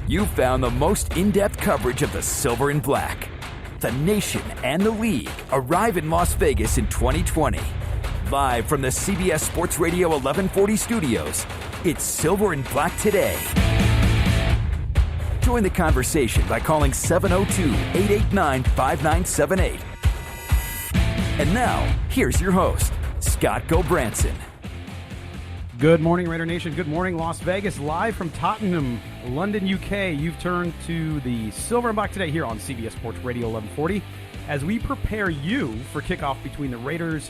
You found the most in-depth coverage of the Silver and Black. The nation and the league arrive in Las Vegas in 2020. Live from the CBS Sports Radio 1140 studios, it's Silver and Black Today. Join the conversation by calling 702-889-5978. And now, here's your host, Scott Gobranson. Good morning, Raider Nation. Good morning, Las Vegas. Live from Tottenham, London, UK. You've turned to the Silver and Black Today here on CBS Sports Radio 1140 as we prepare you for kickoff between the Raiders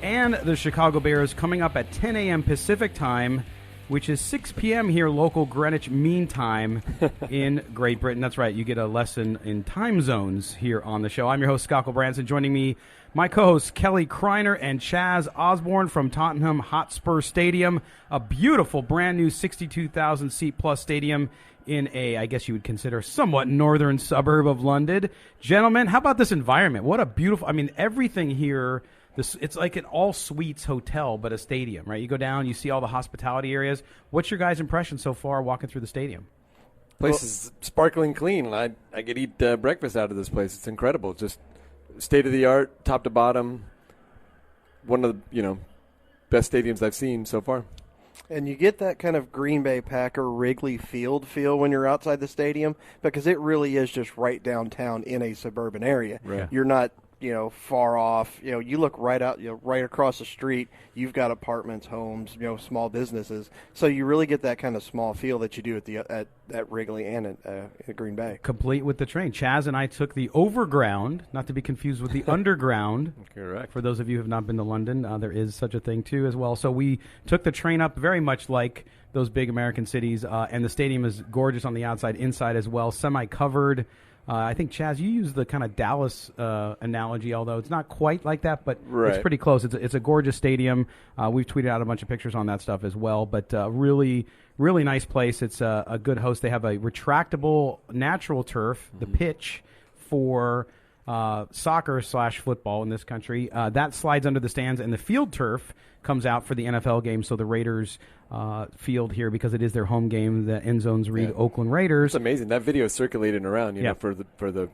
and the Chicago Bears coming up at 10 a.m. Pacific time, which is 6 p.m. here, local Greenwich Mean Time in Great Britain. That's right. You get a lesson in time zones here on the show. I'm your host, Scott Gobranson. Joining me, my co-hosts Kelly Kreiner and Chaz Osborne from Tottenham Hotspur Stadium, a beautiful brand new 62,000 seat plus stadium in a, I guess you would consider, somewhat northern suburb of London. Gentlemen, how about this environment? What a beautiful, everything here, it's like an all-suites hotel but a stadium, right? You go down, you see all the hospitality areas. What's your guys' impression so far walking through the stadium? Place is sparkling clean. I could eat breakfast out of this place. It's incredible. Just state-of-the-art, top to bottom, one of the best stadiums I've seen so far. And you get that kind of Green Bay Packer Wrigley Field feel when you're outside the stadium because it really is just right downtown in a suburban area. Right. You're not far off. You look right out, right across the street, you've got apartments, homes, small businesses. So you really get that kind of small feel that you do at Wrigley and at Green Bay. Complete with the train. Chaz and I took the overground, not to be confused with the underground. Correct. For those of you who have not been to London, there is such a thing too as well. So we took the train up very much like those big American cities, and the stadium is gorgeous on the outside, inside as well, semi-covered. I think, Chaz, you use the kind of Dallas analogy, although it's not quite like that, but It's pretty close. It's a gorgeous stadium. We've tweeted out a bunch of pictures on that stuff as well, but really, really nice place. It's a good host. They have a retractable natural turf, the pitch for soccer/football in this country. That slides under the stands, and the field turf comes out for the NFL game, so the Raiders field here, because it is their home game, the end zones read Oakland Raiders. It's amazing. That video is circulating around, for the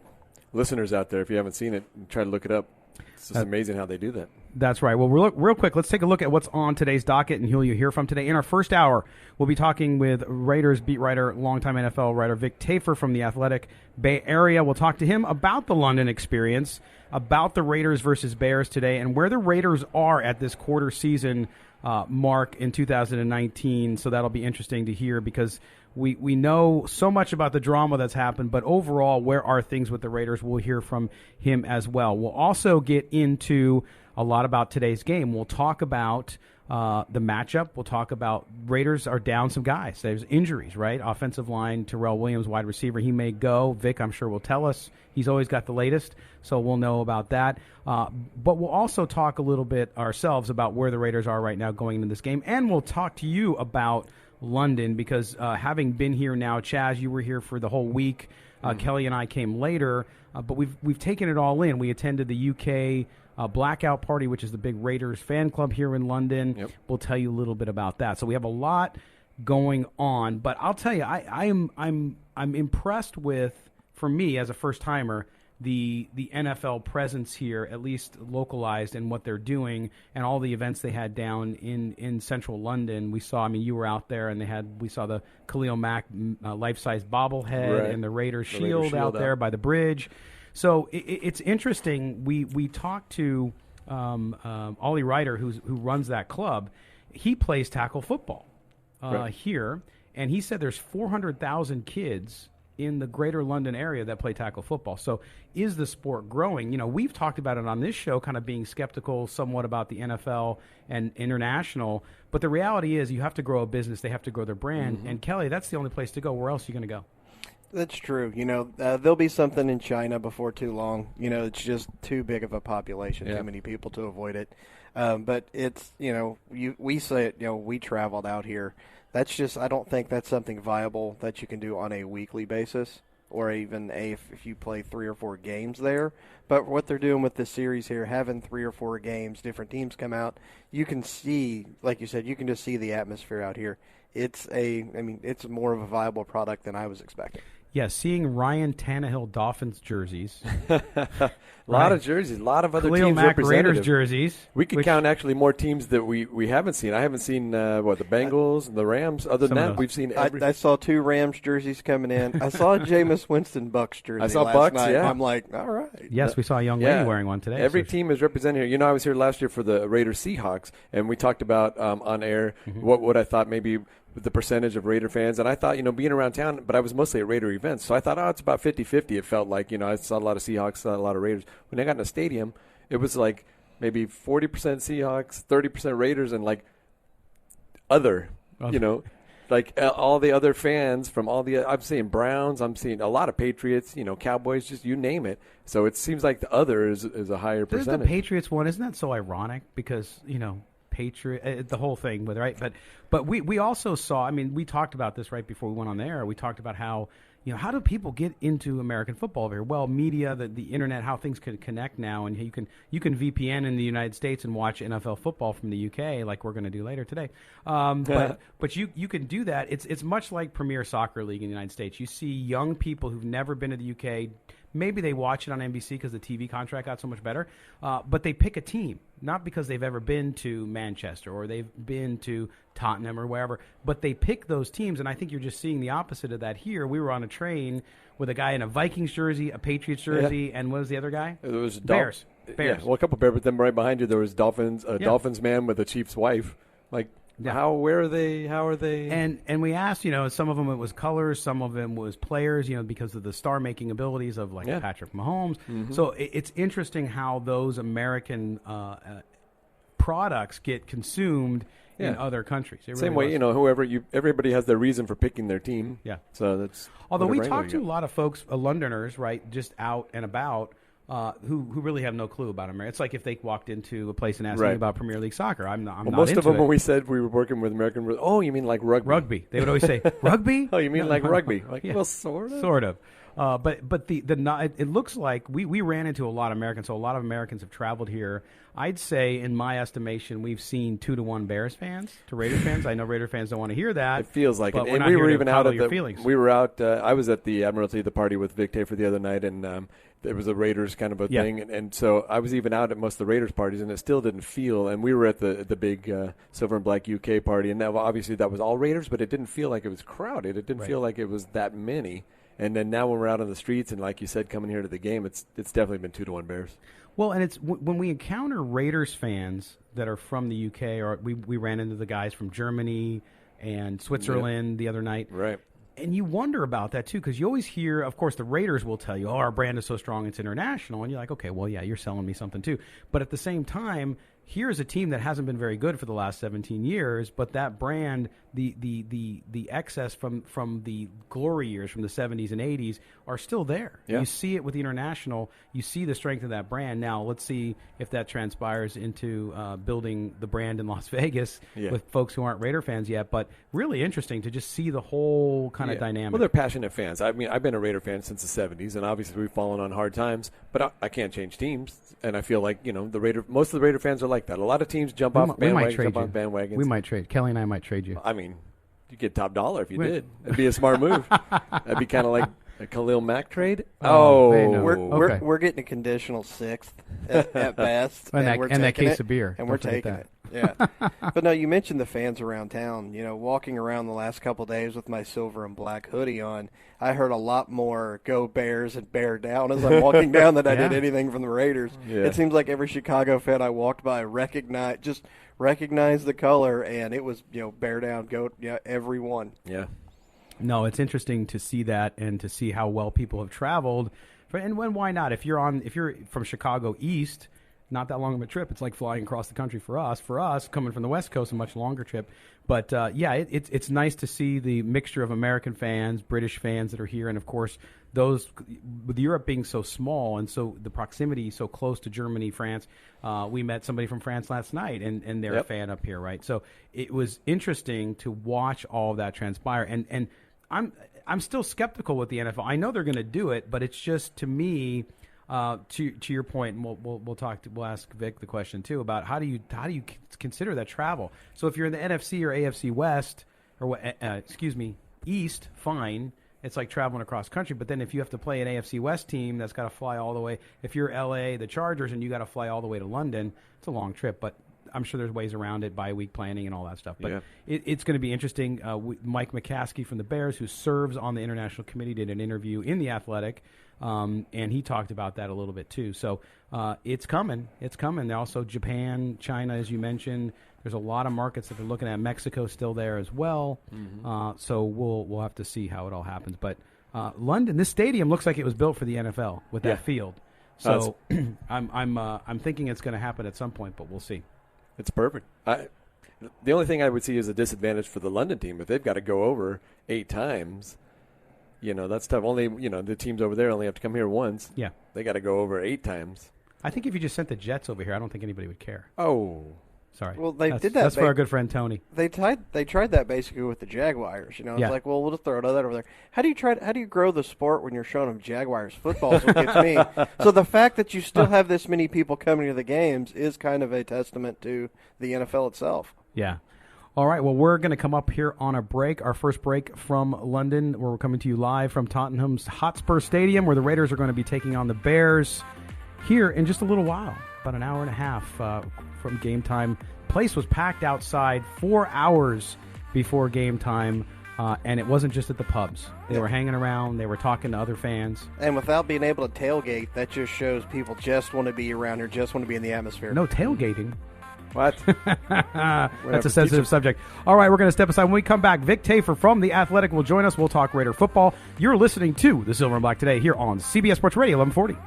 listeners out there. If you haven't seen it, try to look it up. It's just amazing how they do that. That's right. Well, real quick, let's take a look at what's on today's docket and who you hear from today. In our first hour, we'll be talking with Raiders beat writer, longtime NFL writer Vic Tafur from the Athletic Bay Area. We'll talk to him about the London experience, about the Raiders versus Bears today, and where the Raiders are at this quarter season mark in 2019. So that'll be interesting to hear because we know so much about the drama that's happened, but overall, where are things with the Raiders? We'll hear from him as well. We'll also get into a lot about today's game. We'll talk about the matchup. We'll talk about Raiders are down some guys. There's injuries, right? Offensive line, Terrell Williams, wide receiver, he may go. Vic, I'm sure, will tell us. He's always got the latest, so we'll know about that. But we'll also talk a little bit ourselves about where the Raiders are right now going into this game, and we'll talk to you about London because having been here now, Chaz, you were here for the whole week. Kelly and I came later, but we've taken it all in. We attended the UK Blackout Party, which is the big Raiders fan club here in London. Yep. We'll tell you a little bit about that. So we have a lot going on, but I'll tell you, I'm impressed with, for me as a first timer, the NFL presence here, at least localized in what they're doing, and all the events they had down in central London. We saw, you were out there, and we saw the Khalil Mack life-size bobblehead and the Raiders shield out there by the bridge. So it's interesting. We talked to Ollie Ryder, who runs that club. He plays tackle football here, and he said there's 400,000 kids in the greater London area that play tackle football. So is the sport growing? We've talked about it on this show, kind of being skeptical somewhat about the NFL and international, but the reality is you have to grow a business. They have to grow their brand. Mm-hmm. And Kelly, that's the only place to go. Where else are you going to go? That's true. There'll be something in China before too long. It's just too big of a population, too many people to avoid it. But it's, we say it, we traveled out here. That's just, I don't think that's something viable that you can do on a weekly basis or even if you play 3 or 4 games there. But what they're doing with this series here, having 3 or 4 games, different teams come out, you can see, like you said, you can just see the atmosphere out here. it's more of a viable product than I was expecting. Yeah, seeing Ryan Tannehill Dolphins jerseys. A lot of jerseys, a lot of other Khalil teams Mack represented. Raiders jerseys. We could count actually more teams that we haven't seen. I haven't seen the Bengals and the Rams. Other than that, we've seen every. I saw 2 Rams jerseys coming in. I saw a Jameis Winston Bucks jersey. I saw last Bucks. night. Yeah, I'm like, all right. Yes, we saw a young lady wearing one today. Every team is represented here. I was here last year for the Raiders Seahawks, and we talked about on air what I thought maybe the percentage of Raider fans. And I thought, being around town, but I was mostly at Raider events. So I thought, it's about 50-50. It felt like, I saw a lot of Seahawks, saw a lot of Raiders. When I got in the stadium, it was like maybe 40% Seahawks, 30% Raiders, and like other, like all the other fans from all the, I'm seeing Browns, I'm seeing a lot of Patriots, Cowboys, just you name it. So it seems like the other is a higher There's percentage. the Patriots one. Isn't that so ironic? Because, Patriot, the whole thing with right, but we also saw. I mean, we talked about this right before we went on the air. We talked about how how do people get into American football over here? Well, media, the internet, how things can connect now, and you can VPN in the United States and watch NFL football from the UK, like we're going to do later today. But you can do that. It's much like Premier Soccer League in the United States. You see young people who've never been to the UK. Maybe they watch it on NBC because the TV contract got so much better, but they pick a team, not because they've ever been to Manchester or they've been to Tottenham or wherever, but they pick those teams, and I think you're just seeing the opposite of that here. We were on a train with a guy in a Vikings jersey, a Patriots jersey, and what was the other guy? It was Bears. Yeah, well, a couple of Bears, but then right behind you there was Dolphins man with a Chiefs wife. Like, where are they? How are they? And we asked, some of them it was colors, some of them was players, because of the star-making abilities of Patrick Mahomes. Mm-hmm. So it's interesting how those American products get consumed in other countries. Same way, everybody has their reason for picking their team. Yeah. So that's. Although we talked to a lot of folks, Londoners, right, just out and about. Who really have no clue about America. It's like if they walked into a place and asked me about Premier League soccer. I'm not most of them, it. when we said we were working with American, you mean like rugby? Rugby. They would always say, rugby? Oh, you mean like rugby? Like, well, sort of. Sort of. But it looks like we ran into a lot of Americans, so a lot of Americans have traveled here. I'd say, in my estimation, we've seen 2-1 Bears fans to Raiders fans. I know Raider fans don't want to hear that. It feels like it. And we were even out at we were out. I was at the Admiralty, the party with Vic Tafur the other night, and it was a Raiders kind of a thing, and so I was even out at most of the Raiders parties, and it still didn't feel. And we were at the big Silver and Black UK party, and now, obviously that was all Raiders, but it didn't feel like it was crowded. It didn't feel like it was that many. And then now when we're out on the streets, and like you said, coming here to the game, it's definitely been 2-1 Bears. Well, and it's when we encounter Raiders fans that are from the UK, or we ran into the guys from Germany and Switzerland the other night. Right. And you wonder about that, too, because you always hear, of course, the Raiders will tell you, our brand is so strong, it's international. And you're like, okay, well, yeah, you're selling me something, too. But at the same time, here's a team that hasn't been very good for the last 17 years, but that brand, the excess from the glory years from the 70s and 80s are still there. Yeah. You see it with the international. You see the strength of that brand. Now, let's see if that transpires into building the brand in Las Vegas with folks who aren't Raider fans yet. But really interesting to just see the whole kind of dynamic. Well, they're passionate fans. I mean, I've been a Raider fan since the 70s, and obviously we've fallen on hard times, but I can't change teams. And I feel like, most of the Raider fans are like that. A lot of teams jump off bandwagons. We might trade. Kelly and I might trade you. I mean, you get top dollar if you did. It'd be a smart move. That'd be kind of like a Khalil Mack trade. We're getting a conditional 6th at best, and that case of beer, and we're taking it. Yeah, but no, you mentioned the fans around town. Walking around the last couple of days with my silver and black hoodie on, I heard a lot more "Go Bears" and "Bear Down" as I'm walking down than I did anything from the Raiders. Yeah. It seems like every Chicago fan I walked by recognized the color, and it was "Bear Down," "Go," everyone. Yeah. No, it's interesting to see that and to see how well people have traveled. And why not? If you're from Chicago East, not that long of a trip. It's like flying across the country for us. For us, coming from the West Coast, a much longer trip. But, it's nice to see the mixture of American fans, British fans that are here, and, of course, those with Europe being so small and so the proximity so close to Germany, France. We met somebody from France last night, and they're a fan up here, right? So it was interesting to watch all of that transpire. And I'm still skeptical with the NFL. I know they're going to do it, but it's just, to me, to your point, and we'll ask Vic the question too about how do you consider that travel. So if you're in the NFC or AFC West, East, fine. It's like traveling across country. But then if you have to play an AFC West team that's got to fly all the way, if you're LA, the Chargers, and you got to fly all the way to London, it's a long trip. But I'm sure there's ways around it, bye-week planning and all that stuff. But it's going to be interesting. Mike McCaskey from the Bears, who serves on the International Committee, did an interview in The Athletic, and he talked about that a little bit too. So it's coming. It's coming. Also Japan, China, as you mentioned. There's a lot of markets that they're looking at. Mexico still there as well. So we'll have to see how it all happens. But London, this stadium looks like it was built for the NFL with that field. So I'm thinking it's going to happen at some point, but we'll see. It's perfect. The only thing I would see is a disadvantage for the London team. If they've got to go over 8 times, that's tough. Only, the teams over there only have to come here once. Yeah. They got to go over 8 times. I think if you just sent the Jets over here, I don't think anybody would care. Oh. Sorry. Well, did that. That's for our good friend Tony. They tried that basically with the Jaguars. It's like, well, we'll just throw that over there. How do you grow the sport when you're showing them Jaguars football? Is what gets me. So the fact that you still have this many people coming to the games is kind of a testament to the NFL itself. Yeah. All right. Well, we're going to come up here on a break. Our first break from London, where we're coming to you live from Tottenham's Hotspur Stadium, where the Raiders are going to be taking on the Bears here in just a little while. About an hour and a half from game time. Place was packed outside 4 hours before game time, and it wasn't just at the pubs. They were hanging around. They were talking to other fans. And without being able to tailgate, that just shows people just want to be around here, just want to be in the atmosphere. No tailgating. What? That's a sensitive subject. All right, we're going to step aside. When we come back, Vic Tafur from The Athletic will join us. We'll talk Raider football. You're listening to The Silver and Black today here on CBS Sports Radio 1140.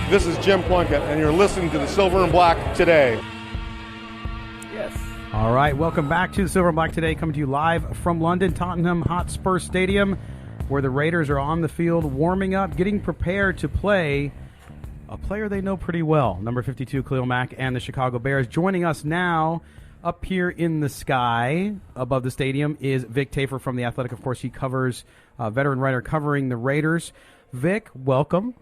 This is Jim Plunkett, and you're listening to the Silver and Black today. Yes. All right, welcome back to the Silver and Black today, coming to you live from London, Tottenham Hotspur Stadium, where the Raiders are on the field, warming up, getting prepared to play a player they know pretty well, number 52, Khalil Mack, and the Chicago Bears. Joining us now, up here in the sky above the stadium, is Vic Tafur from The Athletic. Of course, he covers, veteran writer covering the Raiders. Vic, welcome.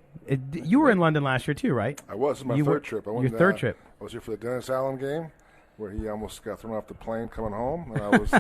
You were in London last year too, right? I was. It was my third trip. Your third trip. I was here for the Dennis Allen game, where he almost got thrown off the plane coming home. And I was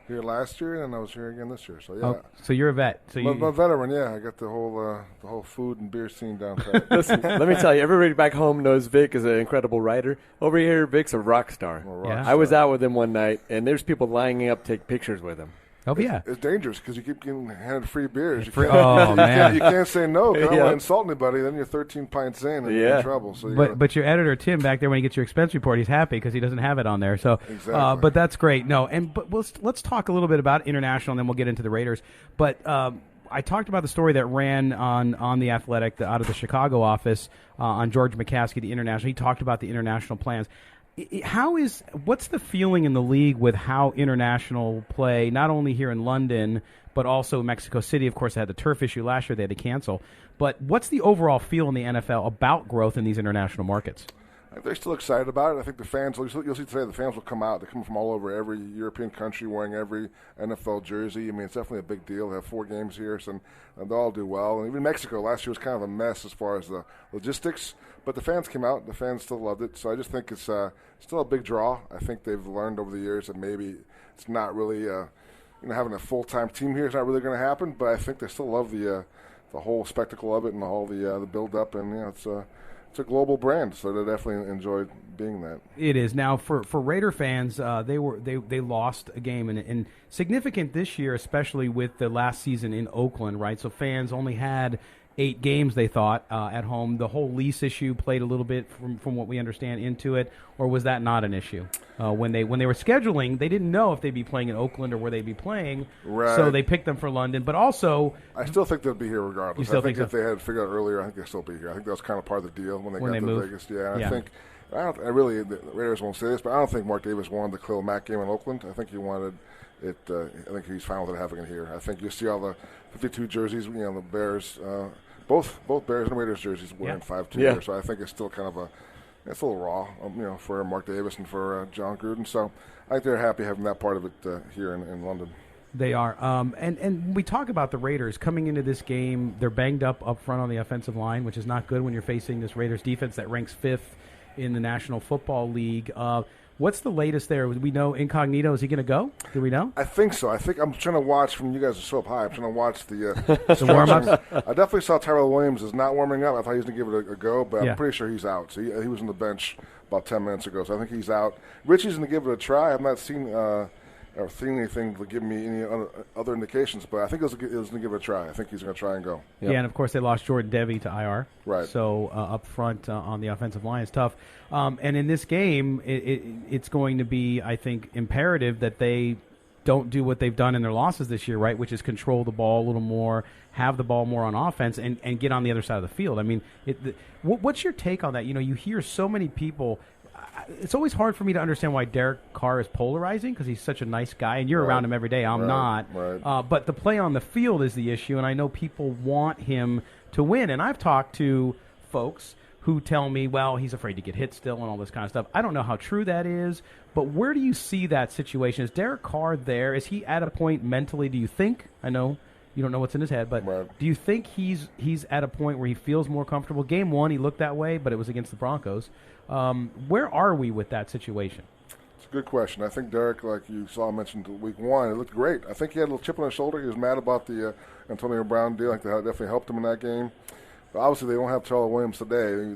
here last year, and I was here again this year. So, yeah. Oh, so you're a vet. So I'm a veteran, yeah. I got the whole food and beer scene down pat. Listen, let me tell you, everybody back home knows Vic is an incredible writer. Over here, Vic's a rock star. I was out with him one night, and there's people lining up to take pictures with him. Oh, yeah. It's dangerous because you keep getting handed free beers. You can't say no because I don't want to insult anybody. Then you're 13 pints in and you're in trouble. So but your editor, Tim, back there, when he gets your expense report, he's happy because he doesn't have it on there. So, exactly. But that's great. No, but let's talk a little bit about international, and then we'll get into the Raiders. But I talked about the story that ran on The Athletic out of the Chicago office on George McCaskey, the international. He talked about the international plans. What's the feeling in the league with how international play, not only here in London, but also Mexico City? Of course, they had the turf issue last year they had to cancel. But what's the overall feel in the NFL about growth in these international markets? They're still excited about it. I think the fans, you'll see today, the fans will come out. They come from all over every European country wearing every NFL jersey. I mean, it's definitely a big deal. They have 4 games here, so and they'll all do well. And even Mexico last year was kind of a mess as far as the logistics. But the fans came out. The fans still loved it. So I just think it's still a big draw. I think they've learned over the years that maybe it's not really, having a full-time team here is not really going to happen. But I think they still love the whole spectacle of it and all the build-up. And, it's a global brand, so they definitely enjoyed being that. It is. Now, for Raider fans, they lost a game, and significant this year, especially with the last season in Oakland, right? So fans only had 8 games, they thought, at home. The whole lease issue played a little bit, from what we understand, into it, or was that not an issue? When they were scheduling, they didn't know if they'd be playing in Oakland or where they'd be playing, right. So they picked them for London. But also, I still think they'll be here regardless. I think if they had figured out earlier, I think they'll still be here. I think that was kind of part of the deal when they got to moved. Vegas. Yeah, and I think the Raiders won't say this, but I don't think Mark Davis wanted the Khalil Mack game in Oakland. I think he wanted it. I think he's fine with it having it here. I think you see all the 52 jerseys. The Bears. Both Bears and Raiders jerseys wearing 5-2 here, so I think it's still kind of it's a little raw, for Mark Davis and for John Gruden. So I think they're happy having that part of it here in London. They are. And we talk about the Raiders coming into this game. They're banged up front on the offensive line, which is not good when you're facing this Raiders defense that ranks 5th in the National Football League. What's the latest there? We know Incognito, is he going to go? Do we know? I think so. I think I'm trying to watch from you guys are so up high. I'm trying to watch the warm-ups. I definitely saw Tyrell Williams is not warming up. I thought he was going to give it a go, but I'm pretty sure he's out. So he was on the bench about 10 minutes ago, so I think he's out. Richie's going to give it a try. I've not seen anything to give me any other indications, but I think it was going to give it a try. I think he's going to try and go. Yep. Yeah, and of course they lost Jordan Devey to IR. Right. So up front on the offensive line is tough. And in this game, it's going to be, I think, imperative that they don't do what they've done in their losses this year, right, which is control the ball a little more, have the ball more on offense, and get on the other side of the field. I mean, what's your take on that? You know, you hear so many people – it's always hard for me to understand why Derek Carr is polarizing because he's such a nice guy, and you're around him every day. I'm not. Right. But the play on the field is the issue, and I know people want him to win. And I've talked to folks who tell me, well, he's afraid to get hit still and all this kind of stuff. I don't know how true that is, but where do you see that situation? Is Derek Carr there? Is he at a point mentally, do you think? I know you don't know what's in his head, but do you think he's at a point where he feels more comfortable? Game 1, he looked that way, but it was against the Broncos. Where are we with that situation? It's a good question. I think Derek, like you saw mentioned week 1, it looked great. I think he had a little chip on his shoulder. He was mad about the Antonio Brown deal. I think that definitely helped him in that game. But obviously, they don't have Tyrell Williams today.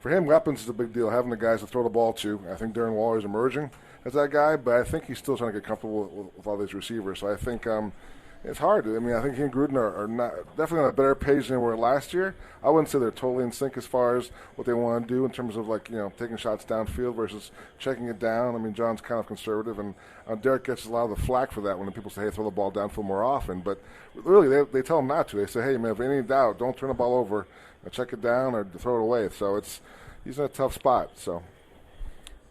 For him, weapons is a big deal, having the guys to throw the ball to. I think Darren Waller is emerging as that guy, but I think he's still trying to get comfortable with all these receivers. So I think it's hard. I mean, I think he and Gruden are not definitely on a better page than they were last year. I wouldn't say they're totally in sync as far as what they want to do in terms of, like, taking shots downfield versus checking it down. I mean, John's kind of conservative, and Derek gets a lot of the flack for that when people say, hey, throw the ball downfield more often. But really, they tell him not to. They say, hey, man, if any doubt, don't turn the ball over, check it down or throw it away. So he's in a tough spot. So.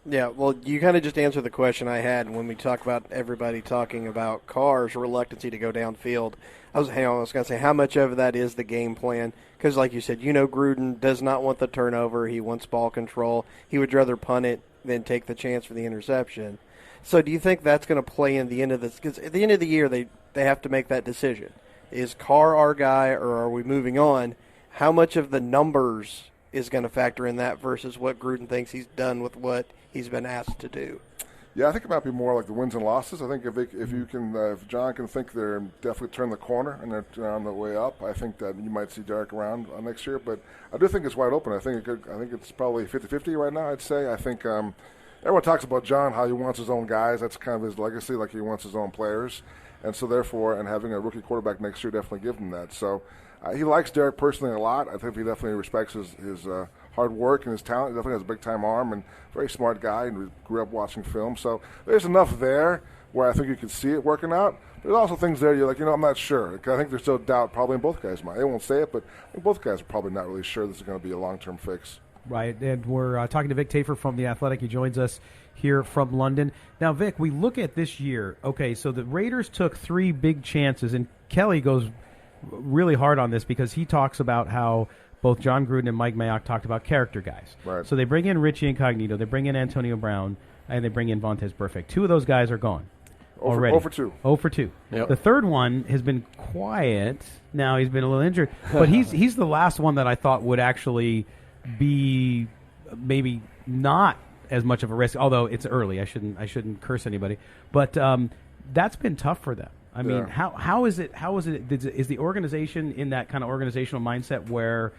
Yeah, well, you kind of just answered the question I had when we talk about everybody talking about Carr's reluctancy to go downfield. I was going to say, how much of that is the game plan? Because, like you said, Gruden does not want the turnover. He wants ball control. He would rather punt it than take the chance for the interception. So do you think that's going to play in the end of this? Because at the end of the year, they have to make that decision. Is Carr our guy, or are we moving on? How much of the numbers is going to factor in that versus what Gruden thinks he's done with what he's been asked to do? Yeah, I think it might be more like the wins and losses. I think if John can think they're definitely turn the corner and they're on the way up, I think that you might see Derek around next year. But I do think it's wide open. I think it's probably 50-50 right now, I'd say. I think everyone talks about John, how he wants his own guys. That's kind of his legacy, like he wants his own players. And so therefore, and having a rookie quarterback next year definitely gives him that. So he likes Derek personally a lot. I think he definitely respects his hard work and his talent. He definitely has a big-time arm and very smart guy, and we grew up watching film. So there's enough there where I think you can see it working out. There's also things there you're like, I'm not sure. I think there's still doubt probably in both guys' mind. They won't say it, but I think both guys are probably not really sure this is going to be a long-term fix. Right, and we're talking to Vic Tafur from The Athletic. He joins us here from London. Now, Vic, we look at this year. Okay, so the Raiders took 3 big chances, and Kelly goes really hard on this because he talks about how both John Gruden and Mike Mayock talked about character guys. Right. So they bring in Richie Incognito, they bring in Antonio Brown, and they bring in Vontaze Burfict. 2 of those guys are gone already. 0 for 2. 0 for 2. Yep. The third one has been quiet. Now he's been a little injured, but he's the last one that I thought would actually be maybe not as much of a risk, although it's early. I shouldn't curse anybody, but that's been tough for them. I mean, how is it? Is the organization in that kind of organizational mindset where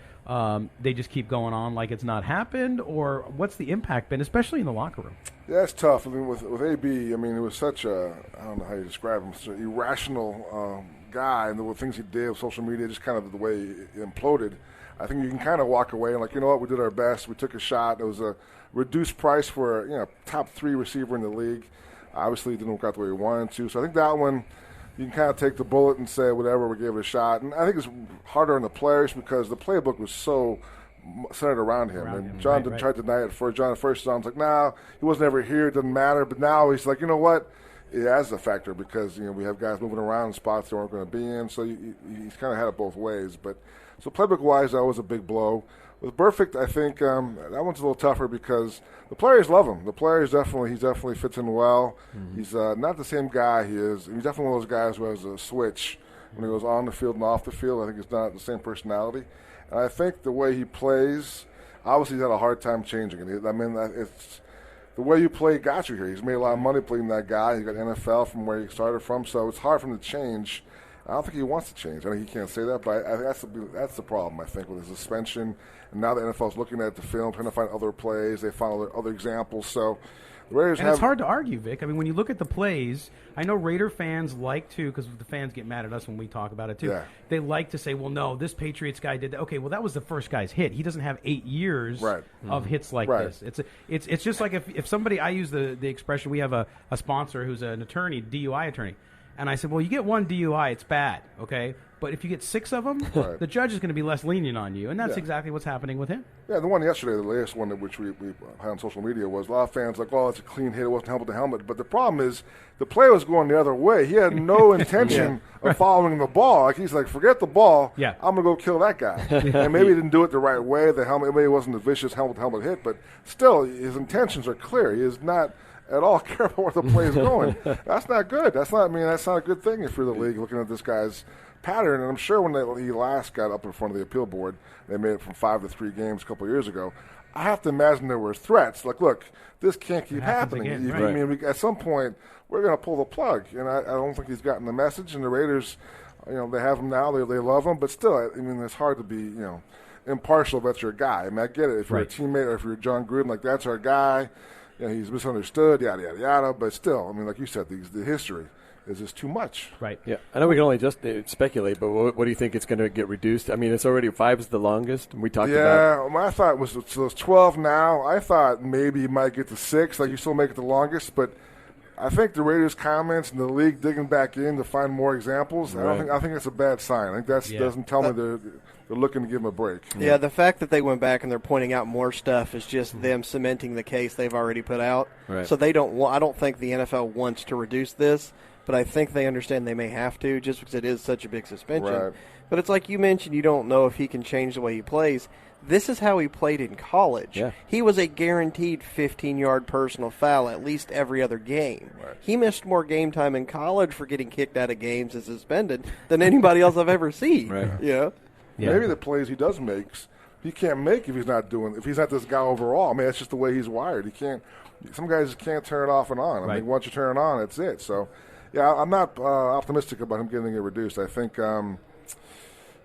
they just keep going on like it's not happened, or what's the impact been, especially in the locker room? Yeah, it's tough. I mean, with AB, I mean, it was such I don't know how you describe him, such an irrational guy, and the things he did with social media, just kind of the way he imploded. I think you can kind of walk away and like, you know what, we did our best. We took a shot. It was a reduced price for a top 3 receiver in the league. Obviously, it didn't work out the way we wanted to. So I think that one, you can kind of take the bullet and say, whatever, we gave it a shot. And I think it's harder on the players because the playbook was so centered around him. John tried to deny it first. John at first, John's like, nah, he wasn't ever here. It doesn't matter. But now he's like, you know what? It has a factor because, we have guys moving around in spots they weren't going to be in. So he's kind of had it both ways. But so playbook-wise, that was a big blow. With Burfict, I think that one's a little tougher because the players love him. The players he definitely fits in well. Mm-hmm. He's not the same guy he is. He's definitely one of those guys who has a switch when he goes on the field and off the field. I think he's not the same personality. And I think the way he plays, obviously he's had a hard time changing it. I mean, it's the way you play got you here. He's made a lot of money playing that guy. He got NFL from where he started from, so it's hard for him to change. I don't think he wants to change. I think he can't say that, but I think that's the problem, I think, with his suspension. And now the NFL's looking at the film, trying to find other plays. They find other examples. So the Raiders it's hard to argue, Vic. I mean, when you look at the plays, I know Raider fans like to, because the fans get mad at us when we talk about it too. Yeah. They like to say, well, no, this Patriots guy did that. Okay, well, that was the first guy's hit. He doesn't have 8 years of hits like this. It's just like if somebody, I use the expression, we have a sponsor who's an attorney, DUI attorney. And I said, well, you get one DUI, it's bad, okay? But if you get 6 of them, the judge is going to be less lenient on you. And that's exactly what's happening with him. Yeah, the one yesterday, the latest one which we had on social media was a lot of fans like, oh, it's a clean hit, it wasn't helmet to helmet. But the problem is the play was going the other way. He had no intention of following the ball. Like he's like, forget the ball, I'm going to go kill that guy. And maybe he didn't do it the right way. The helmet, maybe it wasn't a vicious helmet-to-helmet hit. But still, his intentions are clear. He is not at all careful where the play is going. That's not good. That's not a good thing if you're the league looking at this guy's pattern. And I'm sure when he last got up in front of the appeal board, they made it from 5 to 3 games a couple of years ago. I have to imagine there were threats. Like, look, this can't keep happening. Again, I mean, at some point, we're going to pull the plug. And I don't think he's gotten the message. And the Raiders, they have him now. They love him. But still, I mean, it's hard to be, impartial if that's your guy. I mean, I get it. If you're a teammate or if you're John Gruden, like, that's our guy. He's misunderstood, yada, yada, yada. But still, I mean, like you said, the history is just too much. Right. Yeah. I know we can only just speculate, but what do you think it's going to get reduced? I mean, it's already 5 is the longest. We talked about. Yeah, I thought it's 12 now. I thought maybe you might get to 6, like you still make it the longest. But I think the Raiders' comments and the league digging back in to find more examples, I think that's a bad sign. I think that doesn't tell me they're looking to give him a break. Yeah, the fact that they went back and they're pointing out more stuff is just them cementing the case they've already put out. Right. So they don't. I don't think the NFL wants to reduce this, but I think they understand they may have to just because it is such a big suspension. Right. But it's like you mentioned, you don't know if he can change the way he plays. This is how he played in college. Yeah. He was a guaranteed 15-yard personal foul at least every other game. Right. He missed more game time in college for getting kicked out of games and suspended than anybody else I've ever seen. Right. Yeah. Maybe the plays he does make, he can't make if he's not this guy overall. I mean, that's just the way he's wired. He can't. Some guys just can't turn it off and on. I mean, once you turn it on, that's it. So, I'm not optimistic about him getting it reduced. I think. I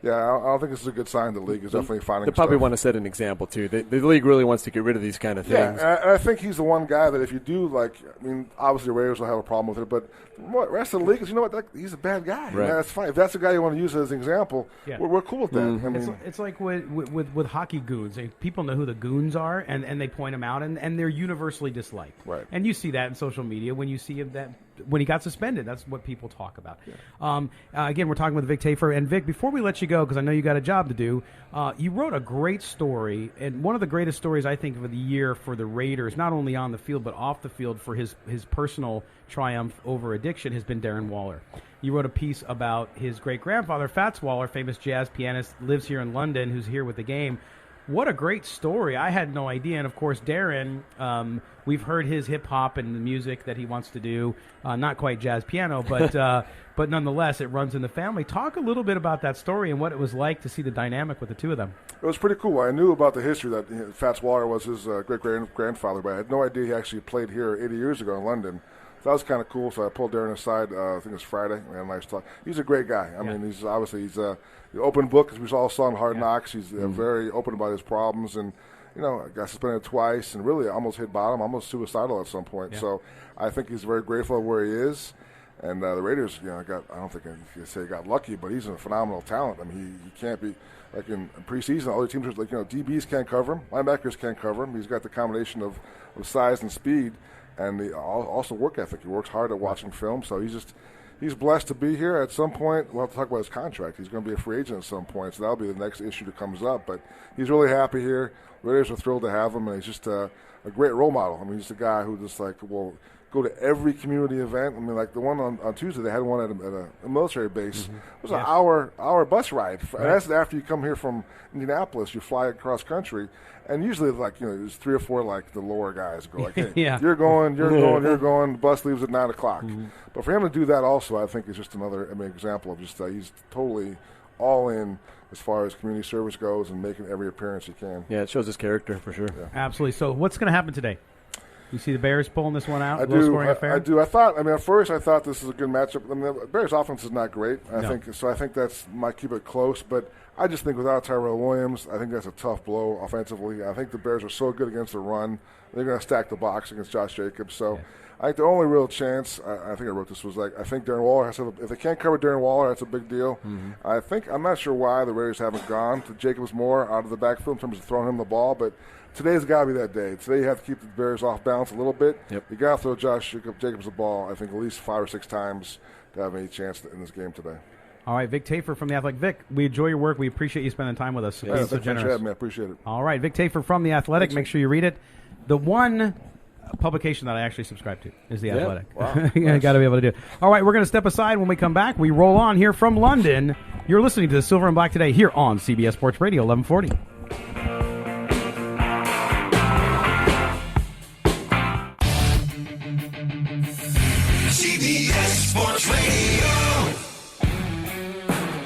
don't think this is a good sign. The league is definitely finding. They probably want to set an example too. The league really wants to get rid of these kind of things. Yeah, and I think he's the one guy that if you do obviously the Raiders will have a problem with it, but the rest of the league is, he's a bad guy. Right. That's fine. If that's the guy you want to use as an example, we're cool with that. Mm-hmm. I mean, it's like with hockey goons. People know who the goons are, and they point them out, and they're universally disliked. Right. And you see that in social media when you see that. When he got suspended, that's what people talk about. Yeah. Again, we're talking with Vic Tafur. And Vic, before we let you go, because I know you got a job to do, you wrote a great story, and one of the greatest stories I think of the year for the Raiders, not only on the field but off the field for his personal triumph over addiction, has been Darren Waller. You wrote a piece about his great-grandfather, Fats Waller, famous jazz pianist, lives here in London, who's here with the game. What a great story. I had no idea. And, of course, Darren, we've heard his hip-hop and the music that he wants to do. Not quite jazz piano, but nonetheless, it runs in the family. Talk a little bit about that story and what it was like to see the dynamic with the two of them. It was pretty cool. I knew about the history that Fats Waller was his great-grandfather, but I had no idea he actually played here 80 years ago in London. So that was kind of cool. So I pulled Darren aside, I think it was Friday. We had a nice talk. He's a great guy. I mean, he's an open book, as we all saw in Hard Knocks. He's very open about his problems, and got suspended twice, and really almost hit bottom, almost suicidal at some point. Yeah. So I think he's very grateful of where he is. And the Raiders, I don't think I can say he got lucky, but he's a phenomenal talent. I mean, he can't be like in preseason. Other teams, DBs can't cover him, linebackers can't cover him. He's got the combination of size and speed, and also work ethic. He works hard at watching film, so he's blessed to be here. At some point, we'll have to talk about his contract. He's going to be a free agent at some point, so that'll be the next issue that comes up. But he's really happy here. Raiders are thrilled to have him, and he's just a great role model. I mean, he's a guy who just will go to every community event. I mean, like the one on Tuesday, they had one at a military base. Mm-hmm. It was an hour bus ride. Right. And that's after you come here from Indianapolis, you fly across country. And usually, there's 3 or 4, the lower guys go hey, you're going. The bus leaves at 9 o'clock. Mm-hmm. But for him to do that also, I think is just another example of just he's totally all in as far as community service goes and making every appearance he can. Yeah, it shows his character for sure. Yeah. Absolutely. So what's going to happen today? You see the Bears pulling this one out? I do. At first I thought this is a good matchup. I mean, the Bears' offense is not great. I think that's might keep it close, but I just think without Tyrell Williams, I think that's a tough blow offensively. I think the Bears are so good against the run. They're going to stack the box against Josh Jacobs. So I think the only real chance, I think I wrote this, was I think Darren Waller has to have if they can't cover Darren Waller, that's a big deal. Mm-hmm. I'm not sure why the Raiders haven't gone to Jacobs more out of the backfield in terms of throwing him the ball, but today's got to be that day. Today you have to keep the Bears off balance a little bit. Yep. You got to throw Josh Jacobs the ball, I think, at least 5 or 6 times to have any chance in this game today. All right, Vic Tafur from The Athletic. Vic, we enjoy your work. We appreciate you spending time with us. Yeah, thanks for having me. I appreciate it. All right, Vic Tafur from The Athletic. Make sure you read it. The one publication that I actually subscribe to is The Athletic. Wow. You got to be able to do it. All right, we're going to step aside. When we come back, we roll on here from London. You're listening to the Silver and Black today here on CBS Sports Radio 1140. CBS Sports Radio.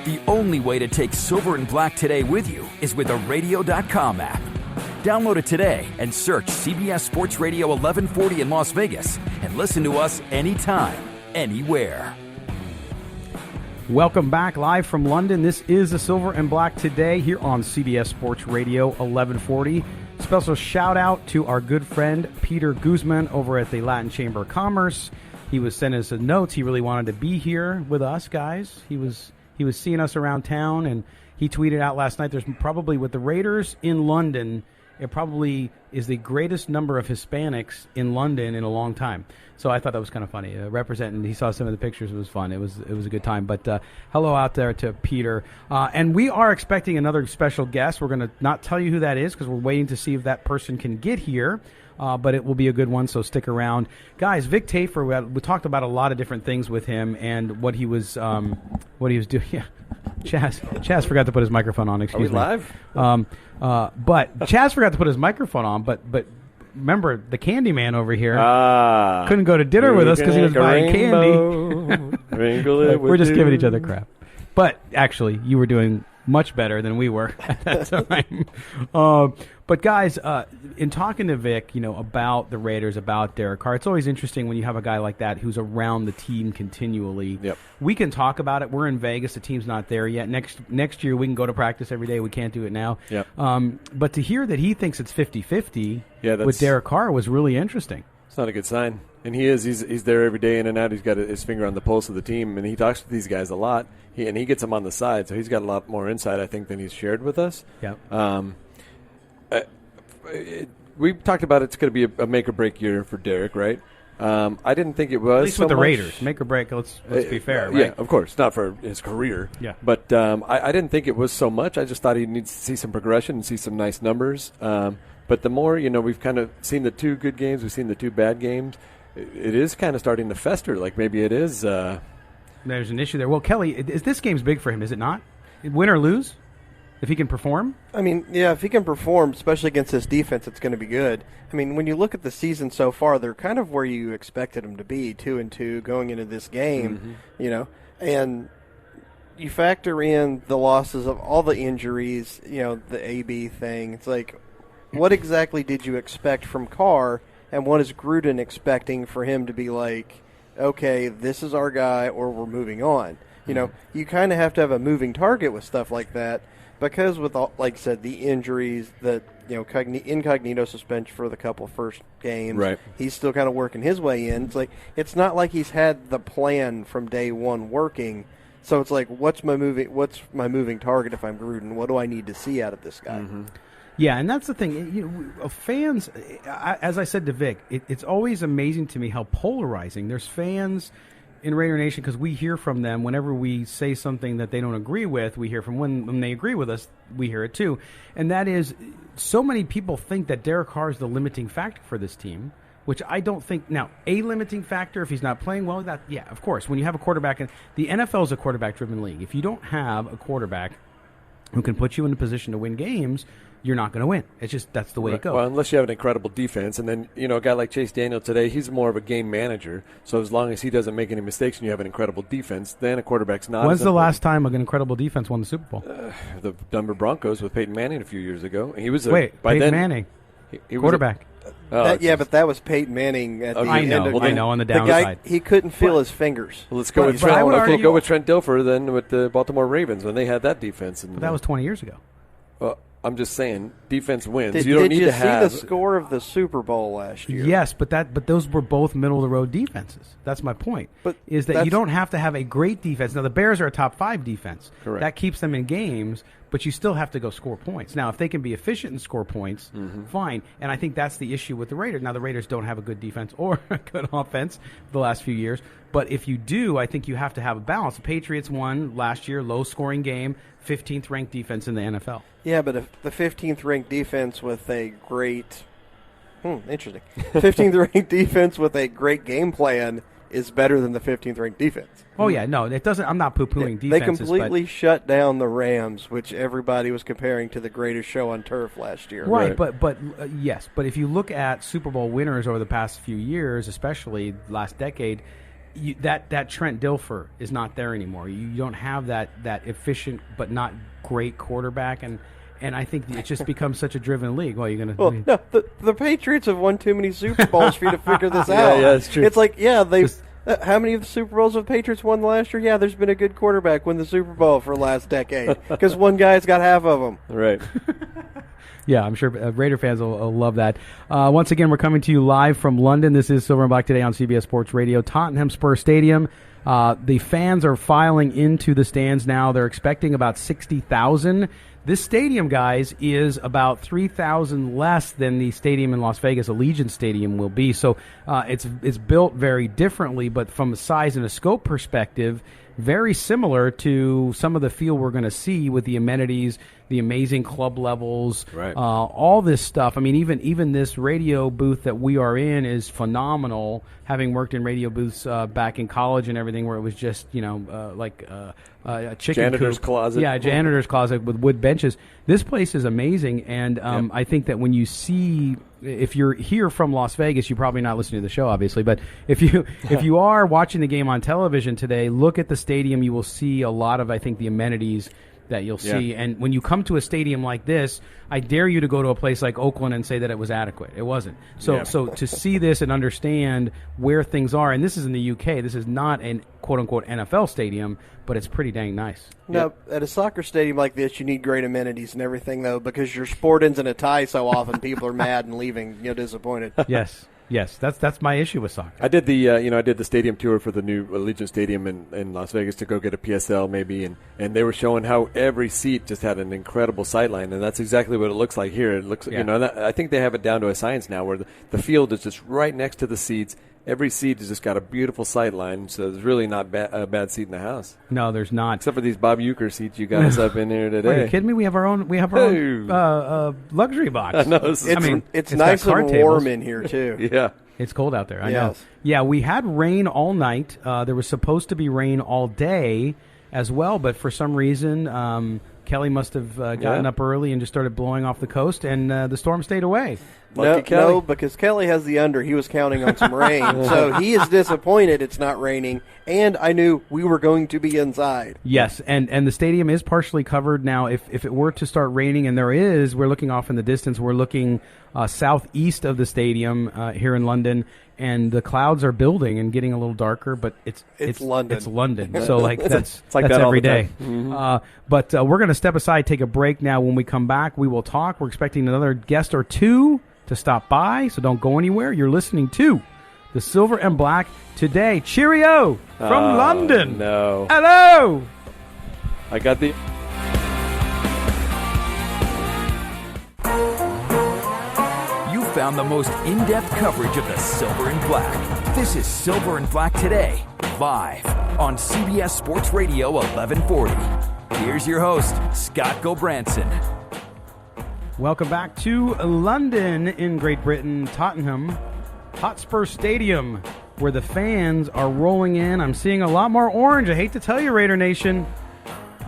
The only way to take Silver and Black today with you is with a radio.com app. Download it today and search CBS Sports Radio 1140 in Las Vegas and listen to us anytime, anywhere. Welcome back live from London. This is the Silver and Black today here on CBS Sports Radio 1140. Special shout out to our good friend Peter Guzman over at the Latin Chamber of Commerce. He was sending us notes. He really wanted to be here with us, guys. He was seeing us around town, and he tweeted out last night, there's probably, with the Raiders in London, it probably is the greatest number of Hispanics in London in a long time. So I thought that was kind of funny. Representing, he saw some of the pictures. It was fun. It was a good time. But hello out there to Peter. And we are expecting another special guest. We're going to not tell you who that is because we're waiting to see if that person can get here. But it will be a good one, so stick around. Guys, Vic Tafur, we talked about a lot of different things with him and what he was doing. Yeah. Chaz forgot to put his microphone on, excuse me. Are we live? But Chaz forgot to put his microphone on, but remember, the candy man over here couldn't go to dinner with us because he was buying candy. We're just giving each other crap. But actually, you were doing much better than we were at that time. But guys, in talking to Vic, about the Raiders, about Derek Carr, it's always interesting when you have a guy like that who's around the team continually. Yep. We can talk about it. We're in Vegas. The team's not there yet. Next year, we can go to practice every day. We can't do it now. Yep. But to hear that he thinks it's 50-50 with Derek Carr was really interesting. It's not a good sign. And he is. He's there every day in and out. He's got his finger on the pulse of the team, and he talks to these guys a lot. He gets them on the side, so he's got a lot more insight, I think, than he's shared with us. Yeah. We talked about it's going to be a make-or-break year for Derek, right? I didn't think it was. At least with the Raiders. Make or break, let's be fair, right? Yeah, of course. Not for his career. Yeah. But I didn't think it was so much. I just thought he needs to see some progression and see some nice numbers. But the more, we've kind of seen the 2 good games, we've seen the 2 bad games. It is kind of starting to fester. Like maybe it is. There's an issue there. Well, Kelly, this game's big for him, is it not? Win or lose? If he can perform? I mean, yeah, if he can perform, especially against this defense, it's going to be good. I mean, when you look at the season so far, they're kind of where you expected them to be, 2-2 going into this game, and you factor in the losses of all the injuries, the AB thing. It's like, what exactly did you expect from Carr, and what is Gruden expecting for him to be like, okay, this is our guy, or we're moving on? You kind of have to have a moving target with stuff like that. Because with, like I said, the injuries, the incognito suspension for the couple first games, right. He's still kind of working his way in. It's like it's not like he's had the plan from day one working. So it's like, what's my moving target if I'm Gruden? What do I need to see out of this guy? Mm-hmm. Yeah, and that's the thing. Fans, as I said to Vic, it's always amazing to me how polarizing. There's fans in Raider Nation, because we hear from them whenever we say something that they don't agree with. We hear from when they agree with us, we hear it too. And that is, so many people think that Derek Carr is the limiting factor for this team, which I don't think. Now, a limiting factor, if he's not playing well, of course. When you have a quarterback, and the NFL is a quarterback-driven league. If you don't have a quarterback who can put you in a position to win games, you're not going to win. It's just, that's the way it goes. Well, unless you have an incredible defense. And then, a guy like Chase Daniel today, he's more of a game manager. So as long as he doesn't make any mistakes and you have an incredible defense, then a quarterback's not. When's the last time an incredible defense won the Super Bowl? The Denver Broncos with Peyton Manning a few years ago. He was Peyton Manning, he quarterback. But that was Peyton Manning at the end of I know, on the downside. He couldn't feel his fingers. Well, let's go with Trent. Let's go with Trent Dilfer then with the Baltimore Ravens when they had that defense. But that was 20 years ago. Well, I'm just saying, defense wins. Did you don't need you to have see the score of the Super Bowl last year? Yes, but those were both middle of the road defenses. That's my point. Is that you don't have to have a great defense. Now the Bears are a top 5 defense. Correct. That keeps them in games, but you still have to go score points. Now, if they can be efficient and score points, fine. And I think that's the issue with the Raiders. Now the Raiders don't have a good defense or a good offense the last few years. But if you do, I think you have to have a balance. The Patriots won last year, low-scoring game, 15th ranked defense in the NFL. Yeah, but if the 15th ranked defense with a great, interesting, 15th ranked defense with a great game plan is better than the 15th ranked defense. Oh yeah, no, it doesn't. I'm not poo-pooing defenses. They completely shut down the Rams, which everybody was comparing to the greatest show on turf last year. Right. But yes, but if you look at Super Bowl winners over the past few years, especially last decade. That Trent Dilfer is not there anymore. You don't have that efficient but not great quarterback, and I think it just becomes such a driven league. Well, you're going to. No, the Patriots have won too many Super Bowls for you to figure this out. Yeah, it's true. It's like, they've. How many of the Super Bowls have the Patriots won last year? Yeah, there's been a good quarterback win the Super Bowl for the last decade because one guy's got half of them. Right. Yeah, I'm sure Raider fans will love that. Once again, we're coming to you live from London. This is Silver and Black today on CBS Sports Radio. Tottenham Hotspur Stadium. The fans are filing into the stands now. They're expecting about 60,000. This stadium, guys, is about 3,000 less than the stadium in Las Vegas, Allegiant Stadium, will be. So it's built very differently, but from a size and a scope perspective, very similar to some of the feel we're going to see with the amenities, the amazing club levels, right. All this stuff. I mean, even this radio booth that we are in is phenomenal, having worked in radio booths back in college and everything where it was just, like a chicken janitor's coop. closet. Yeah, a janitor's closet with wood benches. This place is amazing, and I think that when you see, if you're here from Las Vegas, you're probably not listening to the show, obviously, but if you are watching the game on television today, look at the stadium. You will see a lot of, I think, the amenities that you'll see. And when you come to a stadium like this, I dare you to go to a place like Oakland and say that it was adequate. It wasn't. So to see this and understand where things are, and this is in the UK, this is not an quote-unquote NFL stadium, but it's pretty dang nice. Now, at a soccer stadium like this, you need great amenities and everything, though, because your sport ends in a tie so often, people are mad and leaving, disappointed. Yes, that's my issue with soccer. I did the stadium tour for the new Allegiant Stadium in Las Vegas to go get a PSL maybe, and they were showing how every seat just had an incredible sightline, and that's exactly what it looks like here. It looks, I think they have it down to a science now where the field is just right next to the seats. Every seat has just got a beautiful sight line, so there's really not a bad seat in the house. No, there's not. Except for these Bob Uecker seats you got us up in here today. Are you kidding me? We have our own luxury box. I know. It's nice and warm in here, too. Yeah. It's cold out there, I know. Yeah, we had rain all night. There was supposed to be rain all day as well, but for some reason, Kelly must have gotten up early and just started blowing off the coast, and the storm stayed away. No, because Kelly has the under. He was counting on some rain. So he is disappointed it's not raining, and I knew we were going to be inside. Yes, and the stadium is partially covered now. If it were to start raining, and there is, we're looking off in the distance. We're looking southeast of the stadium here in London, and the clouds are building and getting a little darker, but it's London. It's London. So that's like that's that every all the day. time. But we're going to step aside, take a break now. When we come back, we will talk. We're expecting another guest or two to stop by, so don't go anywhere. You're listening to the Silver and Black today. Cheerio from London. No. Hello. I got the... found the most in-depth coverage of the Silver and Black. This is Silver and Black Today, live on CBS Sports Radio 1140. Here's your host, Scott Gobranson. Welcome back to London in Great Britain, Tottenham Hotspur Stadium, where the fans are rolling in. I'm seeing a lot more orange. I hate to tell you, Raider Nation.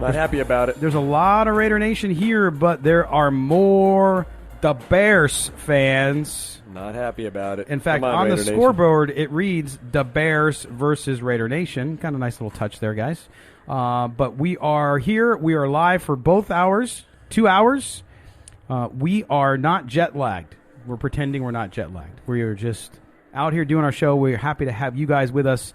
Not happy about it. There's a lot of Raider Nation here, but there are more the Bears fans. Not happy about it. In fact, on the scoreboard, it reads the Bears versus Raider Nation. Kind of nice little touch there, guys. But we are here. We are live for both hours, 2 hours. We are not jet lagged. We're pretending we're not jet lagged. We are just out here doing our show. We're happy to have you guys with us.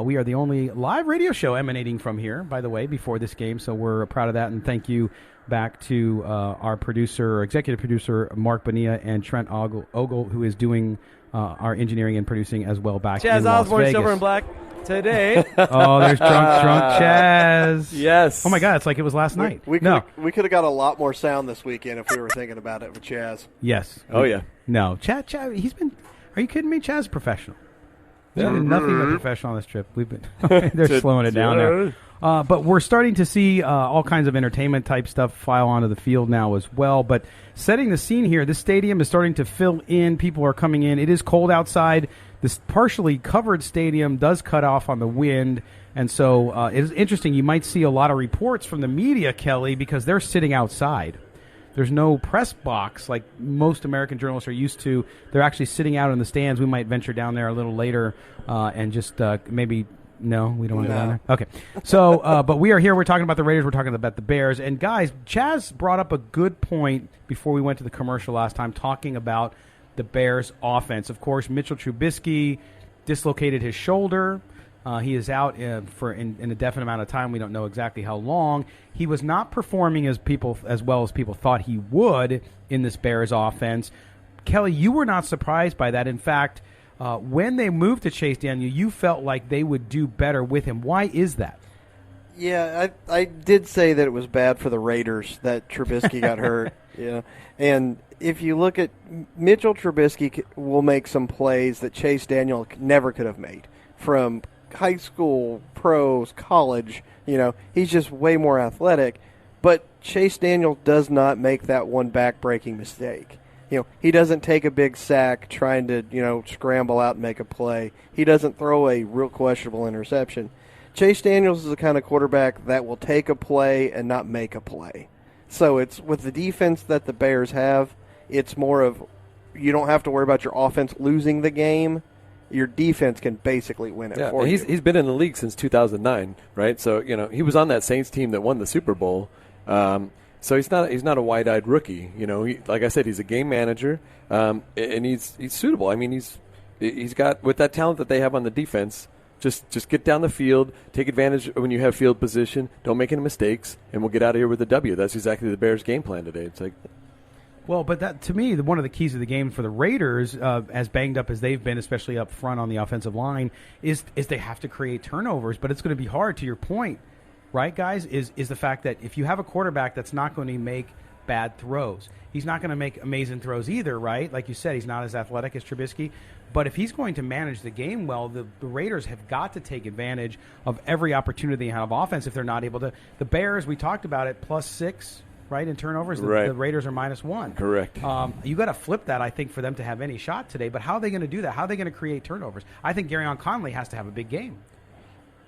We are the only live radio show emanating from here, by the way, before this game. So we're proud of that. And thank you back to our producer, executive producer, Marc Badain, and Trent Ogle, who is doing our engineering and producing as well back in Las Osborne, Vegas. Silver and Black today. Oh, there's drunk Chaz. Yes. Oh, my God. It's like it was last night. We could have got a lot more sound this weekend if we were thinking about it with Chaz. Yes. Oh, yeah. No. Chaz, he's been – are you kidding me? Chaz is professional. Yeah. Nothing but professional on this trip. We've been they're slowing it down there. But we're starting to see all kinds of entertainment-type stuff file onto the field now as well. But setting the scene here, this stadium is starting to fill in. People are coming in. It is cold outside. This partially covered stadium does cut off on the wind. And so it is interesting. You might see a lot of reports from the media, Kelly, because they're sitting outside. There's no press box like most American journalists are used to. They're actually sitting out in the stands. We might venture down there a little later and just maybe – no, we don't want to go down there? Okay. So, but we are here. We're talking about the Raiders. We're talking about the Bears. And, guys, Chaz brought up a good point before we went to the commercial last time talking about the Bears' offense. Of course, Mitchell Trubisky dislocated his shoulder. He is out for in a definite amount of time. We don't know exactly how long. He was not performing as well as people thought he would in this Bears offense. Kelly, you were not surprised by that. In fact, when they moved to Chase Daniel, you felt like they would do better with him. Why is that? Yeah, I did say that it was bad for the Raiders that Trubisky got hurt. Yeah, and if you look at Mitchell Trubisky, will make some plays that Chase Daniel never could have made from high school, pros, college. You know, he's just way more athletic. But Chase Daniel does not make that one back-breaking mistake. You know, he doesn't take a big sack trying to, scramble out and make a play. He doesn't throw a real questionable interception. Chase Daniels is the kind of quarterback that will take a play and not make a play. So it's with the defense that the Bears have, it's more of you don't have to worry about your offense losing the game. Your defense can basically win it for you. He's been in the league since 2009, right? So, he was on that Saints team that won the Super Bowl. So he's not a wide-eyed rookie. Like I said, he's a game manager, and he's suitable. I mean, he's got, with that talent that they have on the defense, just get down the field, take advantage when you have field position, don't make any mistakes, and we'll get out of here with a W. That's exactly the Bears' game plan today. It's like, well, but that to me, one of the keys of the game for the Raiders, as banged up as they've been, especially up front on the offensive line, is they have to create turnovers. But it's going to be hard. To your point, right, guys, is the fact that if you have a quarterback that's not going to make bad throws, he's not going to make amazing throws either, right? Like you said, he's not as athletic as Trubisky. But if he's going to manage the game well, the Raiders have got to take advantage of every opportunity out of offense if they're not able to. The Bears, we talked about it, +6. Right, in turnovers, right. The Raiders are -1. Correct. You got to flip that, I think, for them to have any shot today. But how are they going to do that? How are they going to create turnovers? I think Garyon Conley has to have a big game.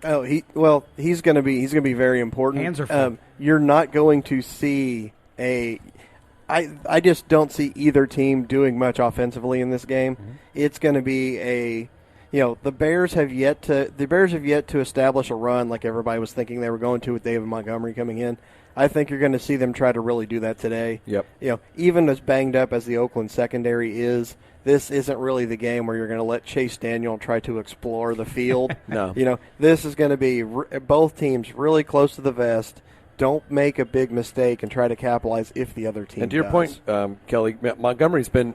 Oh, he's going to be very important. Hands are full. You're not going to see I just don't see either team doing much offensively in this game. Mm-hmm. It's going to be the Bears have yet to establish a run like everybody was thinking they were going to with David Montgomery coming in. I think you're going to see them try to really do that today. Yep. Even as banged up as the Oakland secondary is, this isn't really the game where you're going to let Chase Daniel try to explore the field. No. This is going to be both teams really close to the vest. Don't make a big mistake and try to capitalize if the other team does. And to your point, Kelly, Montgomery's been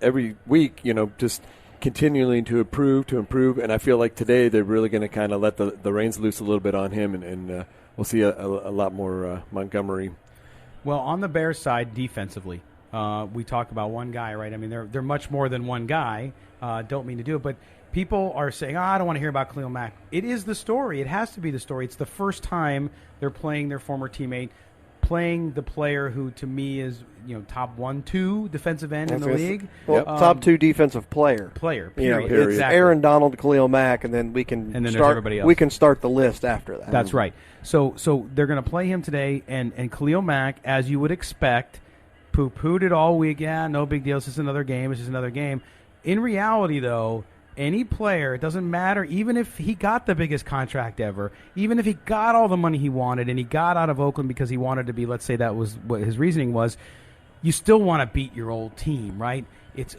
every week, just continuing to improve, and I feel like today they're really going to kind of let the reins loose a little bit on him, and we'll see a lot more Montgomery. Well, on the Bears side, defensively, We talk about one guy, right? I mean, they're much more than one guy. Don't mean to do it, but people are saying, I don't want to hear about Khalil Mack. It is the story. It has to be the story. It's the first time they're playing their former teammate, playing the player who, to me, is top 1-2 defensive end in the league. Well, top 2 defensive player. Period. It's exactly. Aaron Donald, Khalil Mack, and then we can there's start. Everybody else. We can start the list after that. That's right. So they're going to play him today, and Khalil Mack, as you would expect, poo-pooed it all week. Yeah, no big deal. It's just another game. It's just another game. In reality, though, any player, it doesn't matter, even if he got the biggest contract ever, even if he got all the money he wanted and he got out of Oakland because he wanted to be, let's say that was what his reasoning was, you still want to beat your old team, right?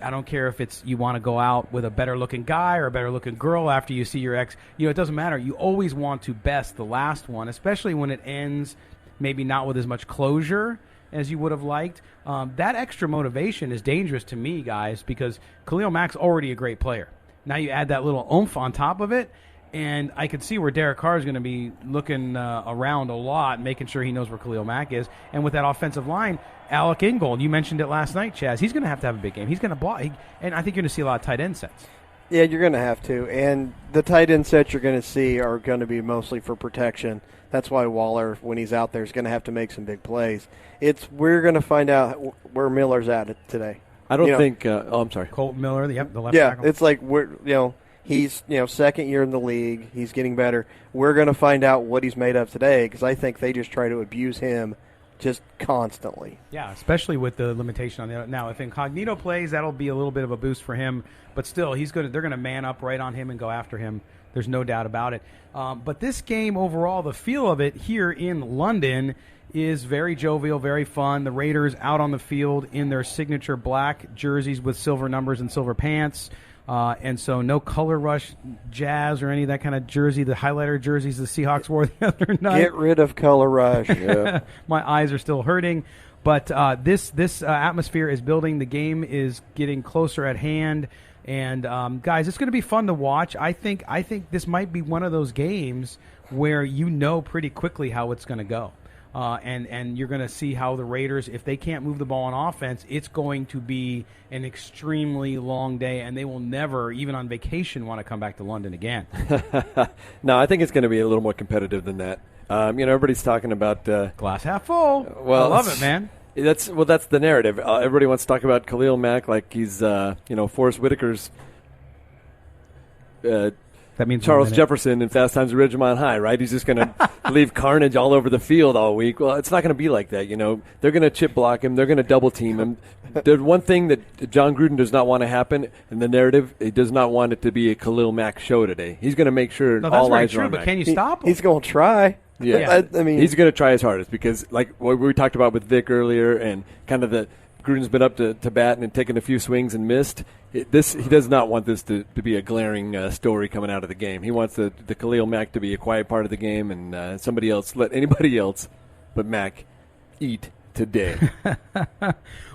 I don't care if it's you want to go out with a better-looking guy or a better-looking girl after you see your ex. It doesn't matter. You always want to best the last one, especially when it ends maybe not with as much closure as you would have liked. That extra motivation is dangerous to me, guys, because Khalil Mack's already a great player. Now you add that little oomph on top of it, and I could see where Derek Carr is going to be looking around a lot, making sure he knows where Khalil Mack is. And with that offensive line, Alec Ingold, you mentioned it last night, Chaz, he's going to have a big game. He's going to block, and I think you're going to see a lot of tight end sets. Yeah, you're going to have to. And the tight end sets you're going to see are going to be mostly for protection. That's why Waller, when he's out there, is going to have to make some big plays. We're going to find out where Miller's at today. I don't think. I'm sorry. Colton Miller, the left tackle. Yeah, it's like he's second year in the league. He's getting better. We're going to find out what he's made of today because I think they just try to abuse him just constantly. Yeah, especially with the limitation on the now. If Incognito plays, that'll be a little bit of a boost for him. But still, they're going to man up right on him and go after him. There's no doubt about it. But this game overall, the feel of it here in London is very jovial, very fun. The Raiders out on the field in their signature black jerseys with silver numbers and silver pants. And so no color rush jazz or any of that kind of jersey, the highlighter jerseys the Seahawks wore the other night. Get rid of color rush. Yeah. My eyes are still hurting. But this atmosphere is building. The game is getting closer at hand. And, guys, it's going to be fun to watch. I think this might be one of those games where pretty quickly how it's going to go. And you're going to see how the Raiders, if they can't move the ball on offense, it's going to be an extremely long day, and they will never, even on vacation, want to come back to London again. No, I think it's going to be a little more competitive than that. Everybody's talking about glass half full. Well, I love it, man. That's the narrative. Everybody wants to talk about Khalil Mack like he's Forrest Whitaker's. That means Charles Jefferson in Fast Times at Ridgemont High, right? He's just going to leave carnage all over the field all week. Well, it's not going to be like that, They're going to chip block him. They're going to double team him. The one thing that John Gruden does not want to happen in the narrative, he does not want it to be a Khalil Mack show today. He's going to make sure all eyes are on Mack. But can you stop him? He's going to try. Yeah. I mean, he's going to try his hardest because, like what we talked about with Vic earlier and kind of Gruden's been up to bat and taken a few swings and missed. He does not want this to be a glaring story coming out of the game. He wants the Khalil Mack to be a quiet part of the game and let anybody else but Mack eat today.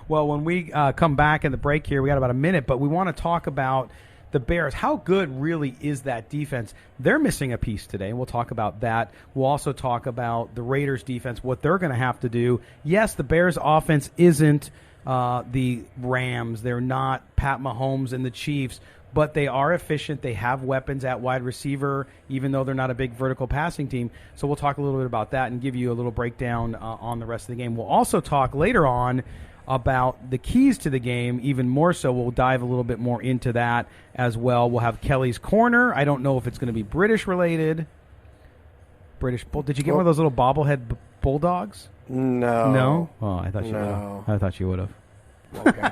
Well, when we come back in the break here, we got about a minute, but we want to talk about the Bears. How good really is that defense? They're missing a piece today, and we'll talk about that. We'll also talk about the Raiders' defense, what they're going to have to do. Yes, the Bears' offense isn't the Rams. They're not Pat Mahomes and the Chiefs, but they are efficient. They have weapons at wide receiver, even though they're not a big vertical passing team. So we'll talk a little bit about that and give you a little breakdown on the rest of the game. We'll also talk later on about the keys to the game, even more so. We'll dive a little bit more into that as well. We'll have Kelly's Corner. I don't know if it's going to be British-related. Did you get one of those little bobblehead bulldogs? No. No? Oh, I thought you would have. I thought you would have. Okay.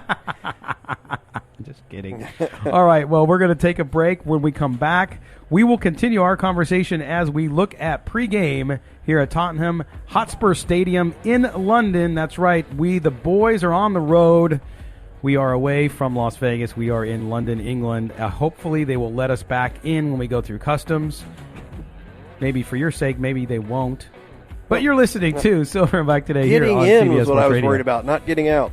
Just kidding. All right, well, we're going to take a break. When we come back, we will continue our conversation as we look at pregame here at Tottenham Hotspur Stadium in London. That's right. The boys are on the road. We are away from Las Vegas. We are in London, England. Hopefully they will let us back in when we go through customs. Maybe for your sake, maybe they won't. But you're listening to Silver and Black today here on CBS Getting in was what I was Radio. worried about, not getting out.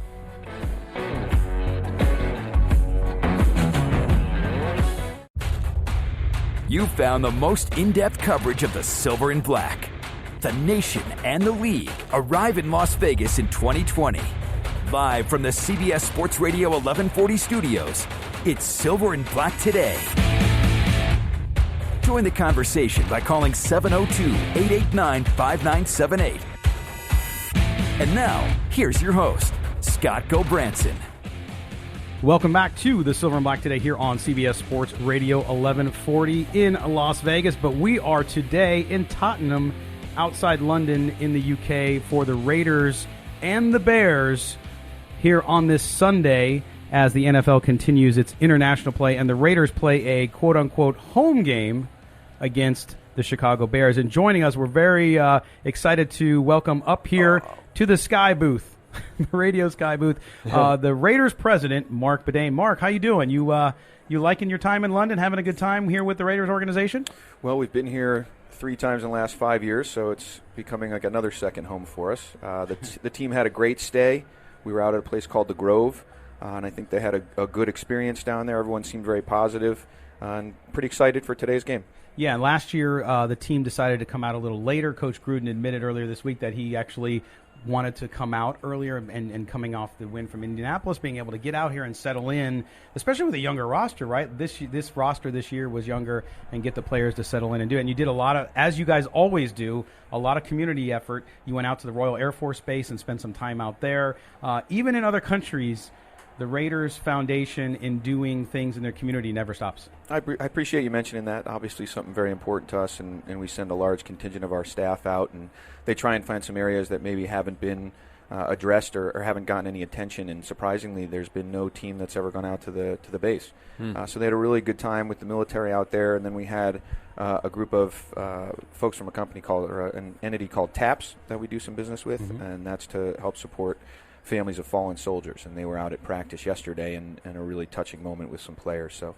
You found the most in-depth coverage of the Silver and Black. The nation and the league arrive in Las Vegas in 2020. Live from the CBS Sports Radio 1140 studios, it's Silver and Black Today. Join the conversation by calling 702-889-5978. And now, here's your host, Scott Gobranson. Welcome back to the Silver and Black Today here on CBS Sports Radio 1140 in Las Vegas. But we are today in Tottenham, outside London in the UK, for the Raiders and the Bears here on this Sunday as the NFL continues its international play and the Raiders play a quote-unquote home game against the Chicago Bears. And joining us, we're very excited to welcome up here to the Sky booth. The radio Sky booth, the Raiders president, Marc Badain. Marc, how you doing? You liking your time in London, having a good time here with the Raiders organization? Well, we've been here 3 times in the last 5 years, so it's becoming like another second home for us. The team had a great stay. We were out at a place called The Grove, and I think they had a good experience down there. Everyone seemed very positive, and pretty excited for today's game. Yeah, and last year the team decided to come out a little later. Coach Gruden admitted earlier this week that he actually wanted to come out earlier and coming off the win from Indianapolis, being able to get out here and settle in, especially with a younger roster, right? This roster this year was younger, and get the players to settle in and do it. And you did a lot of, as you guys always do, a lot of community effort. You went out to the Royal Air Force Base and spent some time out there. Even in other countries, the Raiders Foundation in doing things in their community never stops. I appreciate you mentioning that. Obviously something very important to us, and we send a large contingent of our staff out, and they try and find some areas that maybe haven't been addressed or haven't gotten any attention. And surprisingly, there's been no team that's ever gone out to the base. So they had a really good time with the military out there, and then we had a group of folks from a company called, or an entity called TAPS that we do some business with, and that's to help support families of fallen soldiers, and they were out at practice yesterday and a really touching moment with some players. So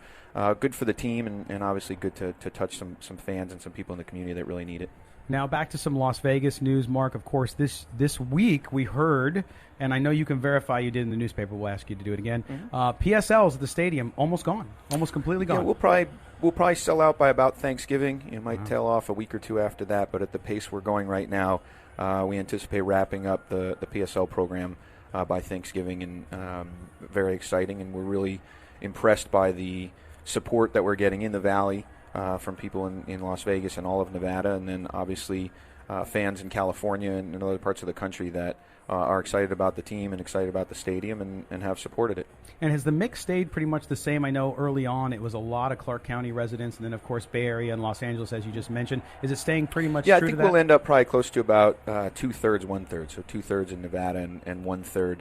good for the team, and obviously good to touch some fans and some people in the community that really need it. Now back to some Las Vegas news, Marc. Of course, this week we heard, and I know you can verify you did in the newspaper, we'll ask you to do it again, PSLs at the stadium almost gone, almost completely gone. Yeah, we'll probably sell out by about Thanksgiving. It might tail off a week or two after that, but at the pace we're going right now, we anticipate wrapping up the PSL program by Thanksgiving, and very exciting, and we're really impressed by the support that we're getting in the Valley from people in Las Vegas and all of Nevada, and then obviously fans in California and in other parts of the country that are excited about the team and excited about the stadium and have supported it. And has the mix stayed pretty much the same? I know early on it was a lot of Clark County residents, and then, of course, Bay Area and Los Angeles, as you just mentioned. Is it staying pretty much true to that? Yeah, I think we'll end up probably close to about 2/3, 1/3. So 2/3 in Nevada and 1/3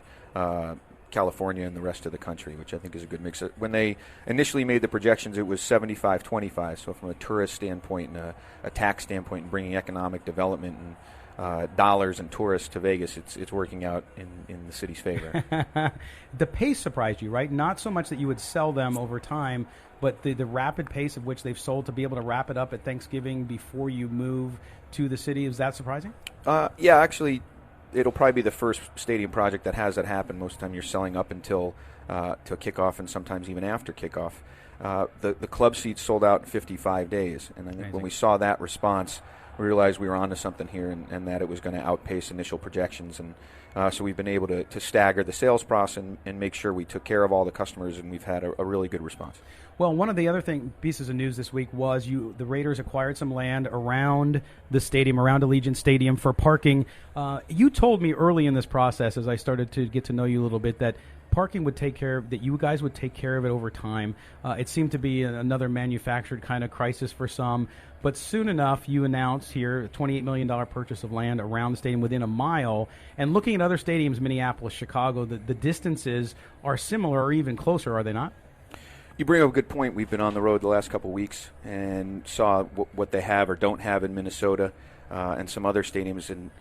California and the rest of the country, which I think is a good mix. When they initially made the projections, it was 75-25. So from a tourist standpoint and a tax standpoint and bringing economic development and dollars and tourists to Vegas, it's working out in the city's favor. The pace surprised you, right? Not so much that you would sell them over time, but the rapid pace of which they've sold, to be able to wrap it up at Thanksgiving before you move to the city. Is that surprising? Yeah, actually, it'll probably be the first stadium project that has that happen. Most of the time you're selling up until kickoff, and sometimes even after kickoff. The club seats sold out in 55 days, and I think when we saw that response, we realized we were onto something here, and that it was going to outpace initial projections. And so we've been able to stagger the sales process and make sure we took care of all the customers, and we've had a really good response. Well, one of the other pieces of news this week was the Raiders acquired some land around the stadium, around Allegiant Stadium, for parking. You told me early in this process, as I started to get to know you a little bit, that parking would take care of, that you guys would take care of it over time. It seemed to be another manufactured kind of crisis for some. But soon enough, you announced here a $28 million purchase of land around the stadium within a mile. And looking at other stadiums, Minneapolis, Chicago, the distances are similar or even closer, are they not? You bring up a good point. We've been on the road the last couple of weeks and saw what they have or don't have in Minnesota and some other stadiums. And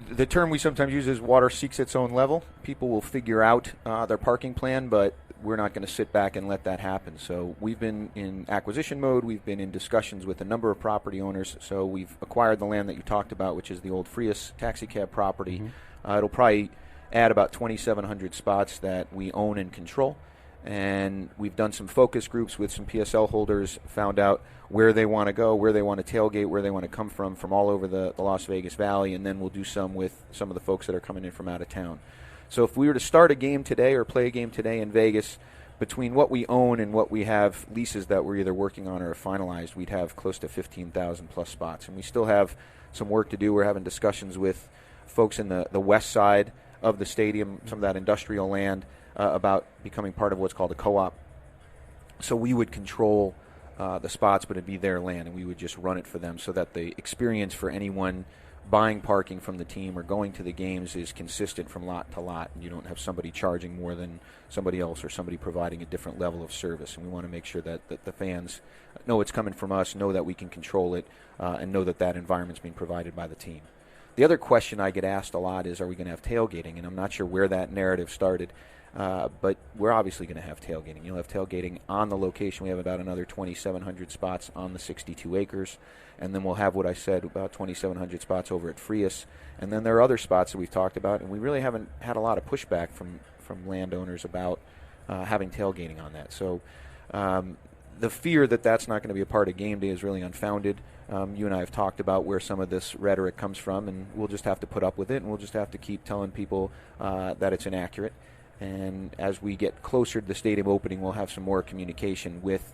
the term we sometimes use is water seeks its own level. People will figure out their parking plan, but we're not going to sit back and let that happen. So we've been in acquisition mode. We've been in discussions with a number of property owners. So we've acquired the land that you talked about, which is the old Frias taxi cab property. It'll probably add about 2,700 spots that we own and control. And we've done some focus groups with some PSL holders, found out where they want to go, where they want to tailgate, where they want to come from all over the Las Vegas Valley, and then we'll do some with some of the folks that are coming in from out of town. So if we were to start a game today or play a game today in Vegas, between what we own and what we have leases that we're either working on or are finalized, we'd have close to 15,000 plus spots. And we still have some work to do. We're having discussions with folks in the west side of the stadium, some of that industrial land, about becoming part of what's called a co-op. So we would control the spots, but it'd be their land, and we would just run it for them so that the experience for anyone buying parking from the team or going to the games is consistent from lot to lot, and you don't have somebody charging more than somebody else or somebody providing a different level of service. And we want to make sure that the fans know it's coming from us, know that we can control it, and know that environment's being provided by the team. The other question I get asked a lot is, are we going to have tailgating? And I'm not sure where that narrative started, but we're obviously going to have tailgating. You'll have tailgating on the location. We have about another 2,700 spots on the 62 acres. And then we'll have what I said, about 2,700 spots over at Frias. And then there are other spots that we've talked about, and we really haven't had a lot of pushback from landowners about having tailgating on that. So the fear that that's not going to be a part of game day is really unfounded. You and I have talked about where some of this rhetoric comes from, and we'll just have to put up with it, and we'll just have to keep telling people that it's inaccurate. And as we get closer to the stadium opening, we'll have some more communication with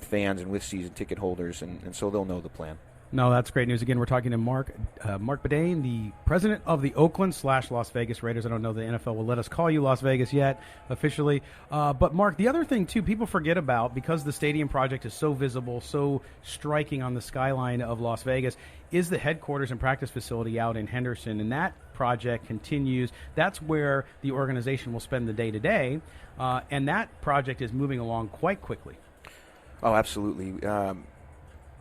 fans and with season ticket holders, and so they'll know the plan. No, that's great news. Again, we're talking to Marc Badain, the president of the Oakland/Las Vegas Raiders. I don't know the NFL will let us call you Las Vegas yet officially. But, Marc, the other thing, too, people forget about, because the stadium project is so visible, so striking on the skyline of Las Vegas, is the headquarters and practice facility out in Henderson. And that project continues. That's where the organization will spend the day-to-day. And that project is moving along quite quickly. Oh, absolutely.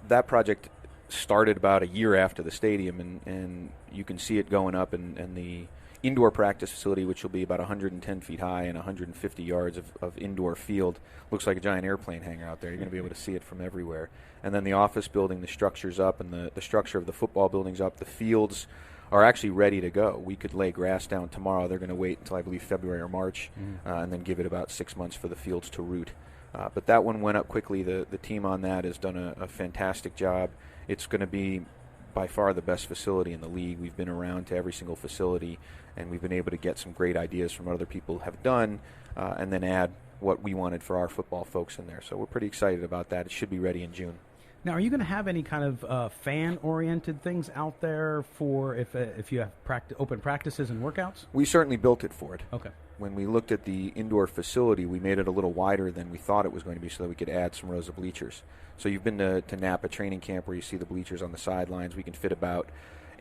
That project started about a year after the stadium, and you can see it going up, and the indoor practice facility, which will be about 110 feet high and 150 yards of indoor field, looks like a giant airplane hangar out there. You're going to be able to see it from everywhere. And then the office building, the structure's up, and the structure of the football building's up. The fields are actually ready to go. We could lay grass down tomorrow. They're going to wait until, I believe, February or March, and then give it about 6 months for the fields to root. But that one went up quickly. The team on that has done a fantastic job. It's going to be by far the best facility in the league. We've been around to every single facility, and we've been able to get some great ideas from what other people have done, and then add what we wanted for our football folks in there. So we're pretty excited about that. It should be ready in June. Now, are you going to have any kind of fan-oriented things out there for if you have open practices and workouts? We certainly built it for it. Okay. When we looked at the indoor facility, we made it a little wider than we thought it was going to be so that we could add some rows of bleachers. So you've been to Napa training camp where you see the bleachers on the sidelines. We can fit about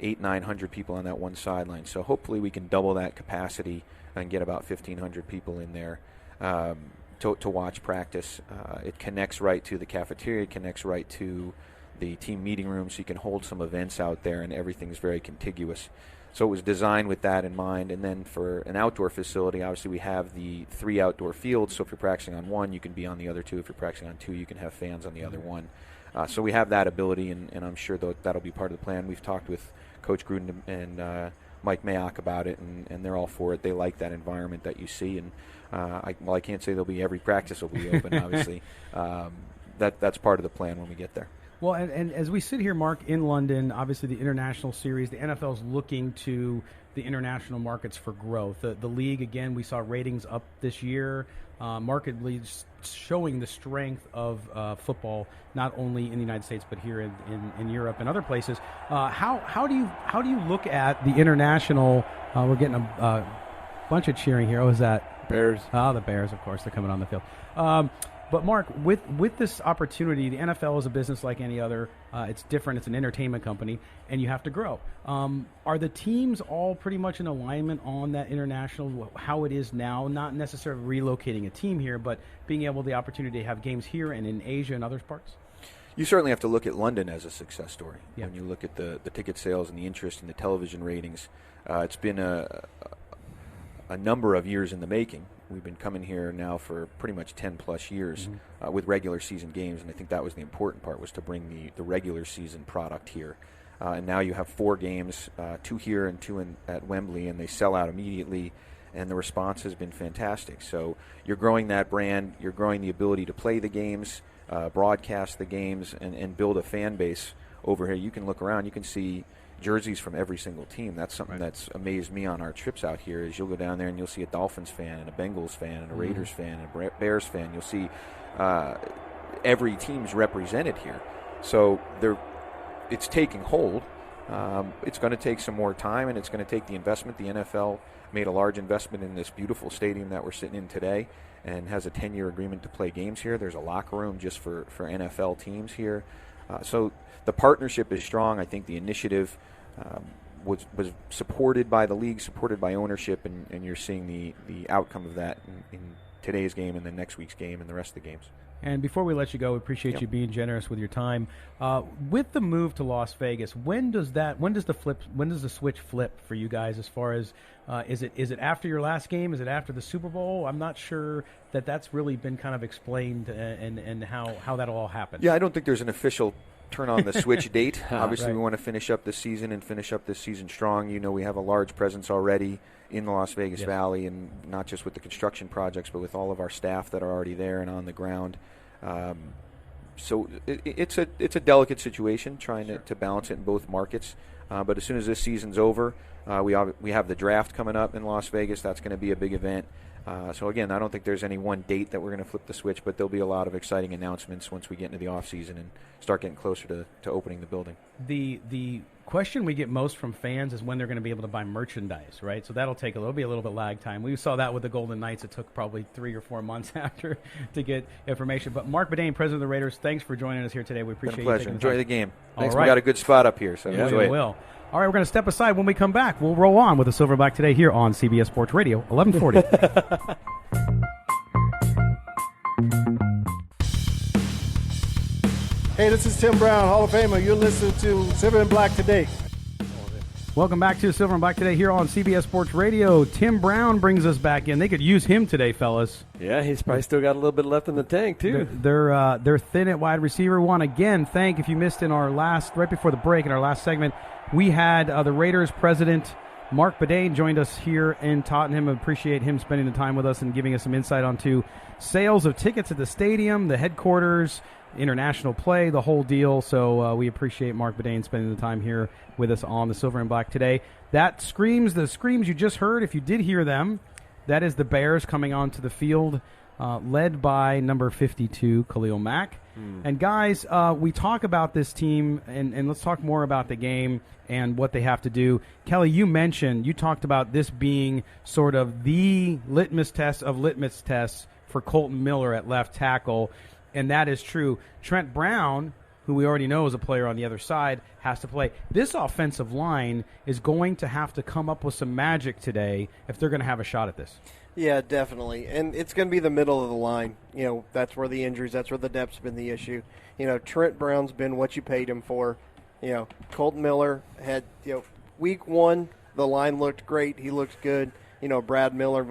800-900 people on that one sideline. So hopefully we can double that capacity and get about 1,500 people in there to watch practice. It connects right to the cafeteria, it connects right to the team meeting room, so you can hold some events out there, and everything's very contiguous. So it was designed with that in mind. And then for an outdoor facility, obviously we have the 3 outdoor fields. So if you're practicing on one, you can be on the other 2. If you're practicing on 2, you can have fans on the other one. So we have that ability, and I'm sure that'll be part of the plan. We've talked with Coach Gruden and Mike Mayock about it, and they're all for it. They like that environment that you see. And I can't say there'll be every practice will be open, obviously. That's part of the plan when we get there. Well, and as we sit here, Marc, in London, obviously the international series, the NFL's looking to the international markets for growth. The league, again, we saw ratings up this year, markedly showing the strength of football, not only in the United States but here in Europe and other places. How do you look at the international? We're getting a bunch of cheering here. Oh, is that Bears? Oh, the Bears, of course, they're coming on the field. But, Marc, with this opportunity, the NFL is a business like any other. It's different. It's an entertainment company, and you have to grow. Are the teams all pretty much in alignment on that international, how it is now, not necessarily relocating a team here, but being able the opportunity to have games here and in Asia and other parts? You certainly have to look at London as a success story. Yeah. When you look at the ticket sales and the interest in the television ratings, it's been a number of years in the making. We've been coming here now for pretty much 10-plus years with regular season games, and I think that was the important part, was to bring the regular season product here. And now you have 4 games, 2 here and 2 at Wembley, and they sell out immediately, and the response has been fantastic. So you're growing that brand, you're growing the ability to play the games, broadcast the games, and build a fan base over here. You can look around, you can see jerseys from every single team. That's something that's amazed me on our trips out here. Is you'll go down there and you'll see a Dolphins fan and a Bengals fan and a Raiders fan and a Bears fan. You'll see every team's represented here. So it's taking hold. It's going to take some more time, and it's going to take the investment. The NFL made a large investment in this beautiful stadium that we're sitting in today and has a 10-year agreement to play games here. There's a locker room just for NFL teams here. So the partnership is strong. I think the initiative was supported by the league, supported by ownership, and you're seeing the outcome of that in today's game and the next week's game and the rest of the games. And before we let you go, we appreciate you being generous with your time. With the move to Las Vegas, when does the switch flip for you guys? As far as is it after your last game? Is it after the Super Bowl? I'm not sure that's really been kind of explained and how that'll all happen. Yeah, I don't think there's an official turn on the switch date. Obviously, right. We want to finish up this season and finish up this season strong. You know, we have a large presence already in the Las Vegas Valley, and not just with the construction projects, but with all of our staff that are already there and on the ground. So it's a delicate situation trying to balance it in both markets. But as soon as this season's over, we have the draft coming up in Las Vegas. That's going to be a big event. So again, I don't think there's any one date that we're going to flip the switch, but there'll be a lot of exciting announcements once we get into the off season and start getting closer to opening the building. The question we get most from fans is when they're going to be able to buy merchandise, right? So that'll be a little bit lag time. We saw that with the Golden Knights. It took probably 3 or 4 months after to get information. But Marc Badain, president of the Raiders, thanks for joining us here today. We appreciate it. Pleasure. You. Enjoy the game. Thanks. Right. We got a good spot up here, so enjoy it. We will. All right, we're going to step aside. When we come back, we'll roll on with the Silver and Black today here on CBS Sports Radio, 1140. Hey, this is Tim Brown, Hall of Famer. You're listening to Silver and Black Today. Welcome back to Silver and Black Today here on CBS Sports Radio. Tim Brown brings us back in. They could use him today, fellas. Yeah, he's probably still got a little bit left in the tank, too. They're thin at wide receiver. Want again thank, if you missed in our right before the break, in our last segment, we had the Raiders president, Marc Badain, joined us here in Tottenham. I appreciate him spending the time with us and giving us some insight onto sales of tickets at the stadium, the headquarters, international play, the whole deal. So we appreciate Marc Badain spending the time here with us on the Silver and Black today. The screams you just heard, if you did hear them, that is the Bears coming onto the field, led by number 52, Khalil Mack. And guys, we talk about this team, and let's talk more about the game and what they have to do. Kelly, you talked about this being sort of the litmus test of litmus tests for Colton Miller at left tackle. And that is true. Trent Brown, who we already know is a player on the other side, has to play. This offensive line is going to have to come up with some magic today if they're going to have a shot at this. Yeah, definitely. And it's going to be the middle of the line. You know, that's where the injuries, that's where the depth's been the issue. You know, Trent Brown's been what you paid him for. You know, Colton Miller had, week 1, the line looked great. He looks good. You know, Von Miller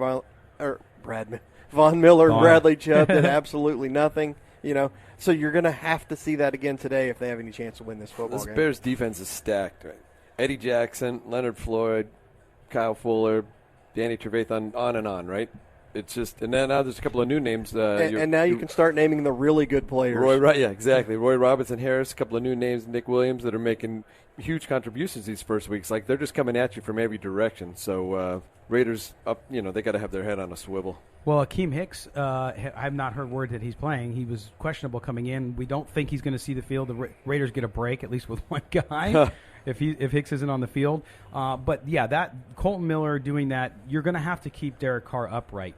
and Bradley Chubb did absolutely nothing. You know, so you're going to have to see that again today if they have any chance to win this football game. This Bears defense is stacked, right? Eddie Jackson, Leonard Floyd, Kyle Fuller, Danny Trevathan, on and on, right? It's just, and then now there's a couple of new names. And now you can start naming the really good players. Yeah, exactly. Roy Robinson Harris, a couple of new names, Nick Williams, that are making huge contributions these first weeks. Like, they're just coming at you from every direction. So Raiders, they got to have their head on a swivel. Well, Akeem Hicks, I've not heard word that he's playing. He was questionable coming in. We don't think he's going to see the field. The Raiders get a break, at least with one guy, if Hicks isn't on the field. But, yeah, that Colton Miller doing that, you're going to have to keep Derek Carr upright.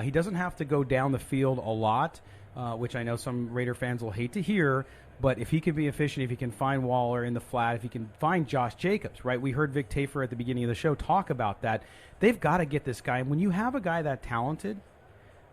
He doesn't have to go down the field a lot, which I know some Raider fans will hate to hear. But if he can be efficient, if he can find Waller in the flat, if he can find Josh Jacobs, right? We heard Vic Tafur at the beginning of the show talk about that. They've got to get this guy. And when you have a guy that talented,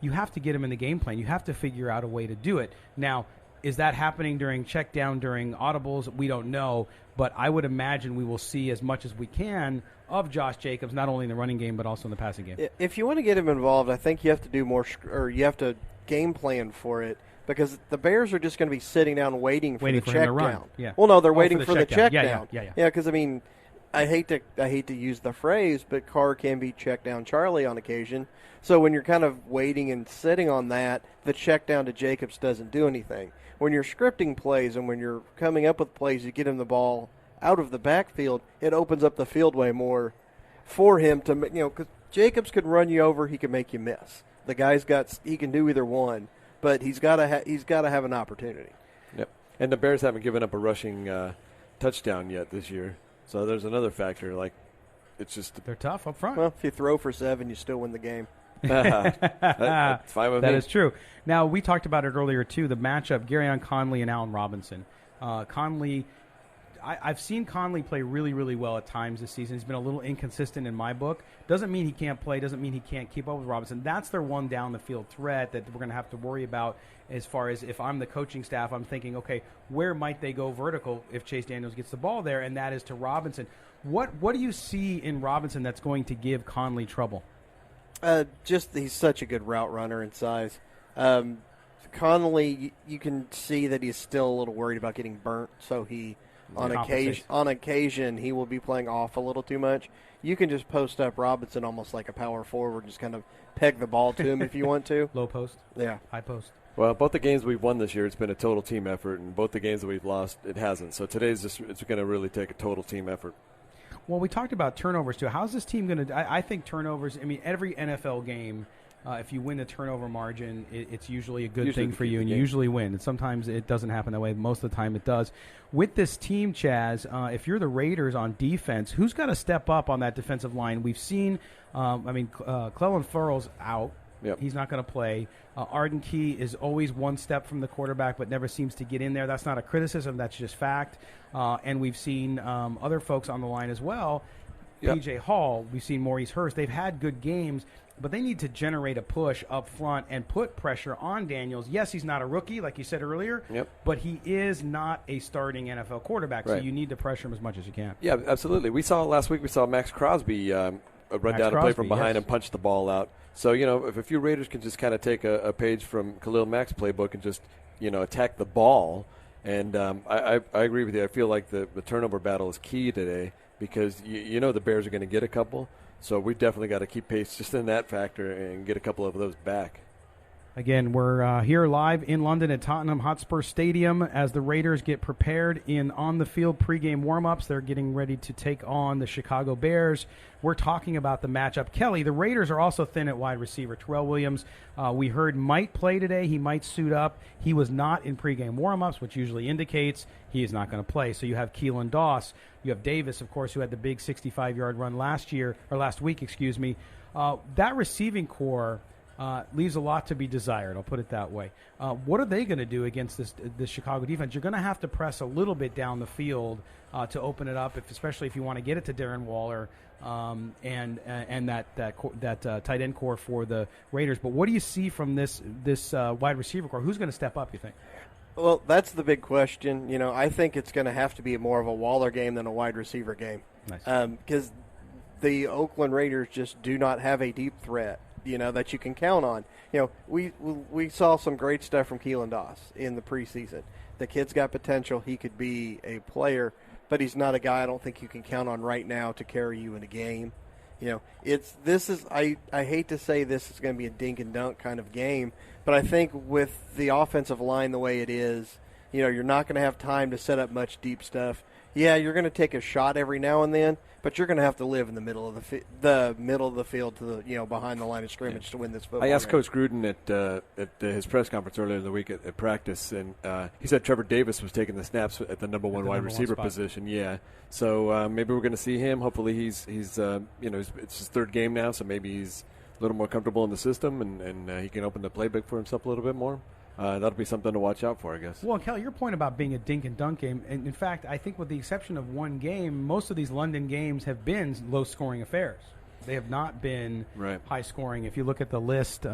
you have to get him in the game plan. You have to figure out a way to do it. Now, is that happening during check down, during audibles? We don't know. But I would imagine we will see as much as we can of Josh Jacobs, not only in the running game but also in the passing game. If you want to get him involved, I think you have to do more, or you have to game plan for it. Because the Bears are just going to be sitting down waiting for the check down. Yeah. Well, no, they're waiting for the check down. Yeah, because, I mean, I hate to use the phrase, but Carr can be check down Charlie on occasion. So when you're kind of waiting and sitting on that, the check down to Jacobs doesn't do anything. When you're scripting plays and when you're coming up with plays, you get him the ball out of the backfield, it opens up the field way more for him to, because Jacobs could run you over, he can make you miss. The he can do either one, but he's got to have an opportunity. Yep. And the Bears haven't given up a rushing touchdown yet this year, so there's another factor. Like, it's just they're tough up front. Well, if you throw for 7, you still win the game. That's fine with me. That is true. Now, we talked about it earlier, too, the matchup, Garyon Conley and Allen Robinson. Conley, I've seen Conley play really, really well at times this season. He's been a little inconsistent in my book. Doesn't mean he can't play. Doesn't mean he can't keep up with Robinson. That's their one down-the-field threat that we're going to have to worry about as far as if I'm the coaching staff, I'm thinking, okay, where might they go vertical if Chase Daniels gets the ball there, and that is to Robinson. What do you see in Robinson that's going to give Conley trouble? He's such a good route runner in size. Conley, you can see that he's still a little worried about getting burnt, so on occasion he will be playing off a little too much. You can just post up Robinson almost like a power forward, just kind of peg the ball to him if you want to. Low post? Yeah. High post? Well, both the games we've won this year, it's been a total team effort, and both the games that we've lost, it hasn't. So today's it's going to really take a total team effort. Well, we talked about turnovers, too. How's this team going to – I think turnovers – every NFL game, if you win the turnover margin, it's usually a good thing for you, and you usually win. And sometimes it doesn't happen that way. Most of the time it does. With this team, Chaz, if you're the Raiders on defense, who's got to step up on that defensive line? We've seen Clelin Ferrell's out. Yep. He's not going to play. Arden Key is always one step from the quarterback but never seems to get in there. That's not a criticism. That's just fact. And we've seen other folks on the line as well. Yep. P.J. Hall, we've seen Maurice Hurst. They've had good games, but they need to generate a push up front and put pressure on Daniels. Yes, he's not a rookie, like you said earlier, but he is not a starting NFL quarterback, so you need to pressure him as much as you can. Yeah, absolutely. Last week we saw Max Crosby run down a play from behind and punch the ball out. So, if a few Raiders can just kind of take a page from Khalil Mack's playbook and just, attack the ball. And I agree with you. I feel like the turnover battle is key today because, the Bears are going to get a couple. So we've definitely got to keep pace just in that factor and get a couple of those back. Again, we're here live in London at Tottenham Hotspur Stadium as the Raiders get prepared in on-the-field pregame warm-ups. They're getting ready to take on the Chicago Bears. We're talking about the matchup. Kelly, the Raiders are also thin at wide receiver. Terrell Williams, we heard, might play today. He might suit up. He was not in pregame warm-ups, which usually indicates he is not going to play. So you have Keelan Doss. You have Davis, of course, who had the big 65-yard run last week. That receiving core leaves a lot to be desired. I'll put it that way. What are they going to do against this Chicago defense? You're going to have to press a little bit down the field to open it up, especially if you want to get it to Darren Waller and that tight end core for the Raiders. But what do you see from this wide receiver core? Who's going to step up, you think? Well, that's the big question. I think it's going to have to be more of a Waller game than a wide receiver game. Nice. Because the Oakland Raiders just do not have a deep threat, that you can count on. We saw some great stuff from Keelan Doss in the preseason. The kid's got potential. He could be a player, but he's not a guy I don't think you can count on right now to carry you in a game. I hate to say this is going to be a dink and dunk kind of game, but I think with the offensive line the way it is, you're not going to have time to set up much deep stuff. Yeah, you're going to take a shot every now and then, but you're going to have to live in the middle of the field to the behind the line of scrimmage to win this football. I asked game. Coach Gruden at his press conference earlier in the week at practice, and he said Trevor Davis was taking the snaps at the number one wide receiver position. Yeah, so maybe we're going to see him. Hopefully he's it's his third game now, so maybe he's a little more comfortable in the system, and he can open the playbook for himself a little bit more. That'll be something to watch out for, I guess. Well, Kelly, your point about being a dink and dunk game, and in fact, I think with the exception of one game, most of these London games have been low-scoring affairs. They have not been high-scoring. If you look at the list,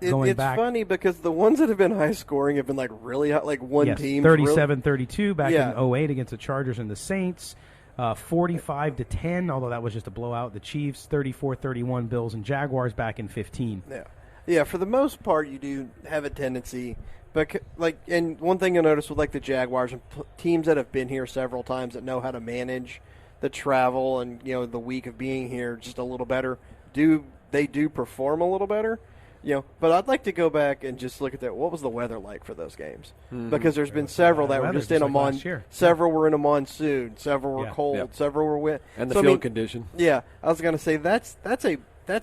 it's funny because the ones that have been high-scoring have been really hot, like one team. 37-32 back in 2008 against the Chargers and the Saints. 45-10, although that was just a blowout. The Chiefs, 34-31, Bills and Jaguars back in 2015. Yeah. Yeah, for the most part, you do have a tendency, but and one thing you'll notice with the Jaguars and teams that have been here several times that know how to manage the travel and the week of being here just a little better, they do perform a little better. But I'd like to go back and just look at that. What was the weather like for those games? Because there's been several that were just in a monsoon. Several were in a monsoon. Several were cold. Several were wet. And the field condition. Yeah, I was going to say that's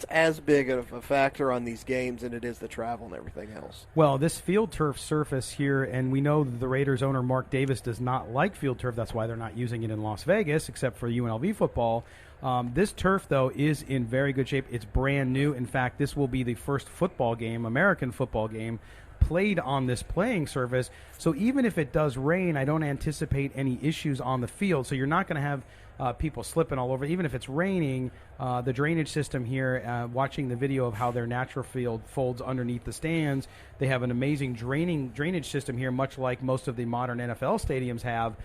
as big of a factor on these games than it is the travel and everything else. Well, this field turf surface here, and we know that the Raiders owner Mark Davis does not like field turf. That's why they're not using it in Las Vegas, except for UNLV football. This turf, though, is in very good shape. It's brand new. In fact, this will be the first football game, American football game, played on this playing surface. So even if it does rain, I don't anticipate any issues on the field. So you're not going to have people slipping all over. Even if it's raining, the drainage system here, watching the video of how their natural field folds underneath the stands, they have an amazing drainage system here, much like most of the modern NFL stadiums have.